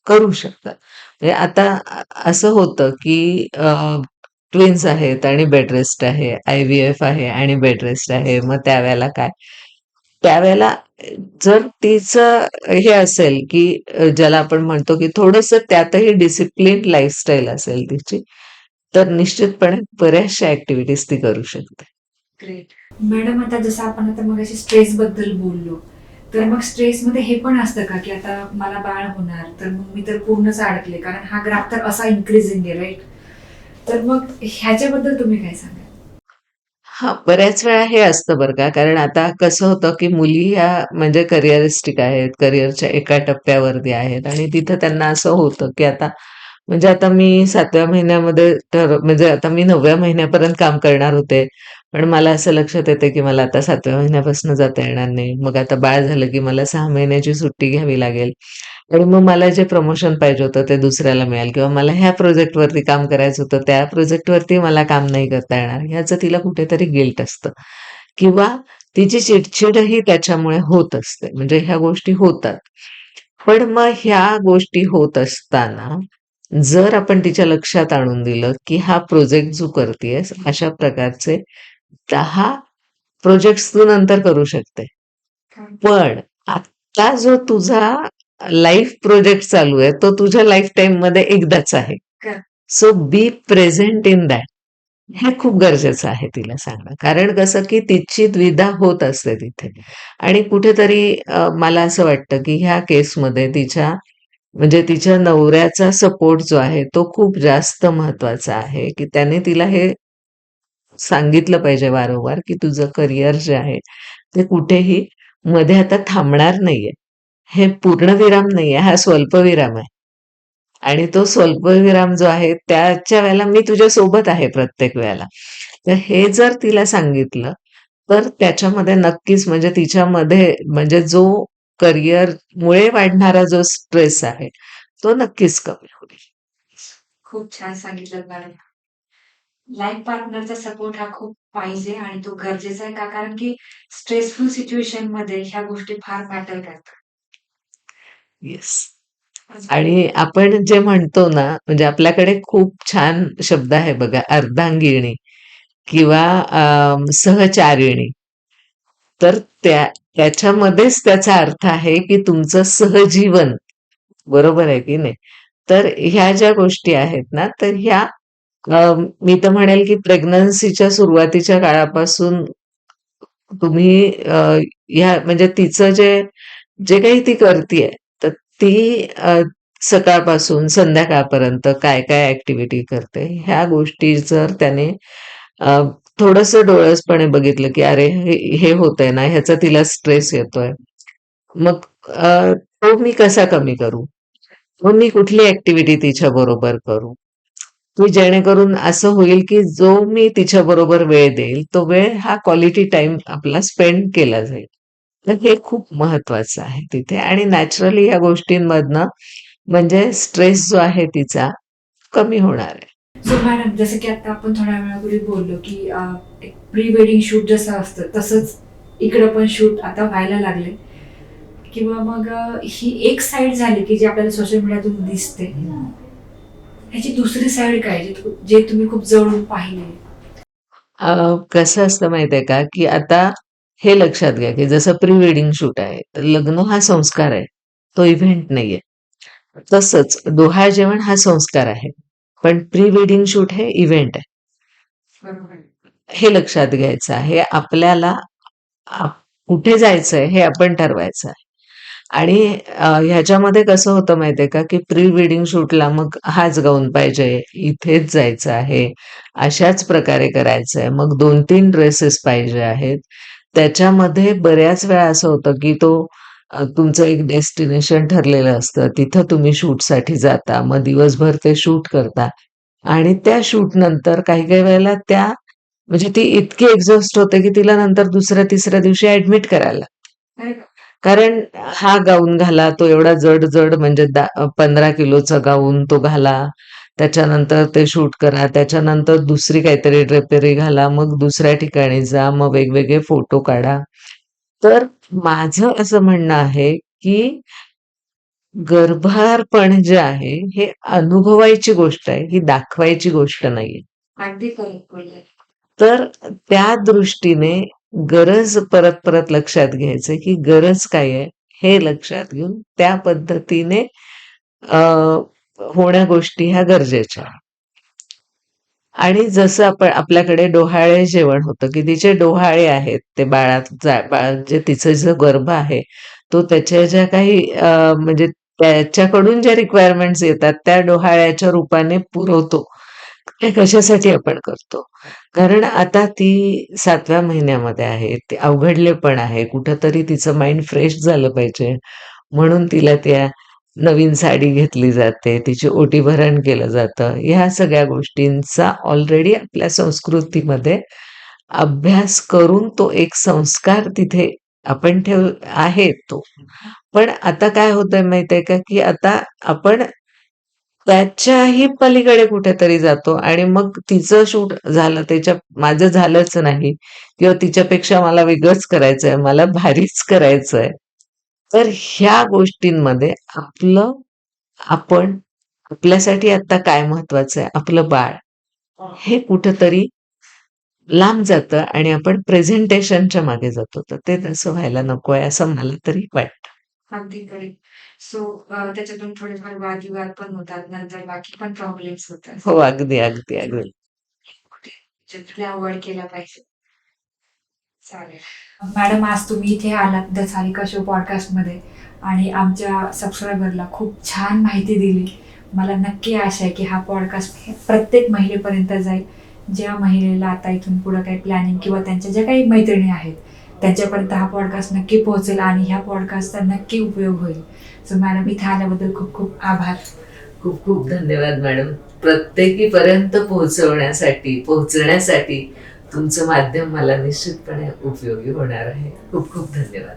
करू शकतात. म्हणजे आता असं होतं, की ट्विन्स आहेत आणि बेड रेस्ट आहे, IVF आहे आणि बेड रेस्ट आहे. मग त्यावेळेला काय? त्यावेळेला जर तिचं हे असेल, की ज्याला आपण म्हणतो, की थोडंसं त्यातही डिसिप्लिन लाईफस्टाईल असेल तिची, तर निश्चितपणे बऱ्याचशा ॲक्टिव्हिटीज ती करू शकते. ग्रेट. मॅडम आता जसं आपण आता मगाशी स्ट्रेस बद्दल बोललो, तर मग स्ट्रेसमध्ये हे पण असतं का, की आता मला बाळ होणार, तर मग मी तर पूर्णच अडकले, कारण हा ग्राफ तर असा इन्क्रीजिंग आहे, राईट? तर मग ह्याच्याबद्दल तुम्ही काय सांगाल? हां, बऱ्याच वेळा हे असतं बरं का, कारण आता कसं होतं, की मुली ह्या म्हणजे करिअरिस्टिक आहेत, करिअरच्या एका टप्प्यावरती आहेत आणि तिथं त्यांना असं होतं, की आता म्हणजे आता मी 7व्या महिन्यामध्ये म्हणजे आता मी 9व्या महिन्यापर्यंत काम करणार होते. पण मला असं लक्षात येतंय, की मला आता 7व्या महिन्यापासून जाता येणार नाही. मग आता बाळ झालं, की मला 6 महिन्याची सुट्टी घ्यावी लागेल. आणि मग मला जे प्रमोशन पाहिजे होतं ते दुसऱ्याला मिळेल किंवा मला ह्या प्रोजेक्टवरती काम करायचं होतं, त्या प्रोजेक्टवरती मला काम नाही करता येणार. ह्याचं तिला कुठेतरी गिल्ट असतं किंवा तिची चिडचिडही त्याच्यामुळे होत असते. म्हणजे ह्या गोष्टी होतात. पण मग ह्या गोष्टी होत असताना जर आपण तिच्या लक्षात आणून दिलं, की हा प्रोजेक्ट जो करतीयेस अशा प्रकारचे 10 प्रोजेक्ट्स तू नंतर करू शकते. पण आत्ता जो तुझा लाईफ प्रोजेक्ट चालू आहे, तो तुझ्या लाईफ टाईममध्ये एकदाच आहे. So be present in that. हे खूप गरजेचं आहे तिला सांगणं. कारण कसं, की तिची द्विधा होत असते तिथे आणि कुठेतरी मला असं वाटतं, की ह्या केसमध्ये तिच्या म्हणजे तिच्या नवऱ्याचा सपोर्ट जो आहे तो खूप जास्त महत्वाचा आहे, की त्याने तिला हे सांगितलं पाहिजे वारंवार, की तुझं करिअर जे आहे ते कुठेही मध्ये आता थांबणार नाहीये. हे पूर्णविराम नाहीये, हा स्वल्पविराम आहे. आणि तो स्वल्पविराम जो आहे त्याच्या वेळेला मी तुझ्या सोबत आहे प्रत्येक वेळेला. तर हे जर तिला सांगितलं, तर त्याच्यामध्ये नक्कीच म्हणजे तिच्यामध्ये म्हणजे जो करिअरमुळे वाढणारा जो स्ट्रेस आहे, तो नक्कीच कमी होईल. खूप छान सांगितलं मॅडम. लाईफ पार्टनरचा सपोर्ट हा खूप पाहिजे आणि तो गरजेचा आहे का कारण की स्ट्रेसफुल सिच्युएशनमध्ये ह्या गोष्टी फार मॅटर करतात. येस. आणि आपण जे म्हणतो ना, म्हणजे आपल्याकडे खूप छान शब्द आहे बघा, अर्धांगिनी किंवा सहचारिणी. तर त्याच्यामध्येच त्याचा अर्थ आहे, की तुमचं सहजीवन, बरोबर आहे की नाही? तर ह्या ज्या गोष्टी आहेत ना, तर ह्या मी तर म्हणेल, की प्रेग्नन्सीच्या सुरुवातीच्या काळापासून तुम्ही ह्या म्हणजे तिचं जे जे काही ती करतीये, तर ती सकाळपासून संध्याकाळपर्यंत काय-काय ॲक्टिव्हिटी करते, ह्या गोष्टी जर त्याने अ, थोडंसं डोळसपणे बघितलं, की अरे हे होतंय ना, ह्याचा तिला स्ट्रेस येतोय. मग तो मी कसा कमी करू? मग मी कुठली ॲक्टिव्हिटी तिच्याबरोबर करू? की जेणेकरून असं होईल, की जो मी तिच्याबरोबर वेळ देईल, तो वेळ हा क्वालिटी टाईम आपला स्पेंड केला जाईल. तर हे खूप महत्वाचं आहे तिथे आणि नॅचरली ह्या गोष्टींमधनं म्हणजे स्ट्रेस जो आहे तिचा कमी होणार आहे. सो मॅडम जसं की आता आपण थोड्या वेळापूर्वी बोललो की एक प्री वेडिंग शूट जसं असतं तसंच इकडं पण शूट आता व्हायला लागले किंवा मग ही एक साईड झाली की जी आपल्याला सोशल मीडियातून दिसते. ह्याची दुसरी साईड काय जे तुम्ही खूप जवळून पाहिले? कसं असतं माहितीये का, की आता हे लक्षात घ्या, की जसं प्री वेडिंग शूट आहे, तर लग्न हा संस्कार आहे, तो इव्हेंट नाहीये. तसंच डोहाळे जेवण हा संस्कार आहे, पण प्री वेडिंग शूट हे इव्हेंट आहे. बरोबर. हे लक्षात घ्यायचं आहे. आपल्याला आप कुठे जायचंय हे आपण ठरवायचं आहे. आणि ह्याच्यामध्ये कसं होतं माहितीये का, की प्री वेडिंग शूटला मग हाच गाऊन पाहिजे, इथेच जायचं आहे, अशाच प्रकारे करायचंय. मग 2-3 ड्रेसेस पाहिजे आहेत. त्याच्यामध्ये बऱ्याच वेळा असं होतं, की तुमचं एक डेस्टिनेशन ठरलेलं असतं. तिथं तुम्ही शूटसाठी जाता. मग दिवसभर ते शूट करता आणि त्या शूटनंतर काही-काही वेळेला म्हणजे ती इतकी एक्झॉस्ट होते, की तिला नंतर दुसऱ्या-तिसऱ्या दिवशी ॲडमिट करायला लागतं. अरे बाप! कारण हा गाऊन घाला, तो एवढा जड-जड म्हणजे 15 किलोचा गाऊन तो घाला. त्याच्यानंतर ते शूट करा. त्याच्यानंतर दुसरी काहीतरी ड्रेपेरी घाला. मग दुसऱ्या ठिकाणी जा. मग वेगवेगळे फोटो काढा. तर माझं असं म्हणणं आहे, की गर्भारपण जे आहे, हे अनुभवायची गोष्ट आहे, ही दाखवायची गोष्ट नाहीये. अगदी करेक्ट बोलले. तर त्या दृष्टीने गरज परत-परत लक्षात घ्यायचंय, की गरज काय आहे, हे लक्षात घेऊन त्या पद्धतीने अ, होण्या गोष्टी ह्या गरजेच्या आहेत. आणि जसं आपल्याकडे डोहाळे जेवण होतं, की तिचे डोहाळे आहेत, ते बाळ जे तिचं जो गर्भ आहे, तो त्याच्या ज्या काही म्हणजे त्याच्याकडून ज्या रिक्वायरमेंट्स येतात, त्या डोहाळ्याच्या रूपाने पुरवतो. हे कशासाठी आपण करतो? कारण आता ती 7व्या महिन्यामध्ये आहे. ते अवघडलेपण आहे. कुठेतरी तिचं माइंड फ्रेश झालं पाहिजे. म्हणून तिला त्या नवीन साडी घेतली जाते, तिची ओटी भरण केलं जातं. ह्या सगळ्या गोष्टींचा ऑलरेडी आपल्या संस्कृतीमध्ये अभ्यास करून तो एक संस्कार तिथे आपण आहे तो. पण आता काय होतंय माहितीये का, की आता आपण त्याच्याही पलीकडे कुठेतरी जातो आणि मग तिचं शूट झालं, माझं झालंच नाही किंवा तिच्यापेक्षा मला वेगळंच करायचंय, मला भारीच करायचंय. तर ह्या गोष्टींमध्ये आपण आपल्यासाठी आता काय महत्वाचं आहे? आपलं बाळ. हे कुठेतरी लांब जातं आणि आपण प्रेझेंटेशनच्या मागे जातो. तर ते तसं व्हायला नकोय असं मला तरी वाटतं. अगदी करेक्ट. सो त्याच्यातून थोडेफार वादविवाद पण होतात. नंतर बाकी पण प्रॉब्लेम्स होतात. हो, अगदी, अगदी, अगदी. कुठे जनरली अव्हॉइड केला पाहिजे. चालेल मॅडम, आज तुम्ही इथे आलात द सारिका शो पॉडकास्टमध्ये आणि आमच्या सबस्क्रायबरला खूप छान माहिती दिली. मला नक्की आशा आहे की हा पॉडकास्ट प्रत्येक महिलेपर्यंत जाईल. ज्या महिलेला आता इथून पुढं काही प्लॅनिंग किंवा त्यांच्या ज्या काही मैत्रिणी आहेत त्यांच्यापर्यंत हा पॉडकास्ट नक्की पोहोचेल आणि ह्या पॉडकास्टचा नक्की उपयोग होईल. सो मॅडम, इथे आल्याबद्दल खूप खूप आभार. खूप खूप धन्यवाद मॅडम. प्रत्येकीपर्यंत पोहोचण्यासाठी तुमचं माध्यम मला निश्चितपणे उपयोगी होणार आहे. खूप खूप धन्यवाद.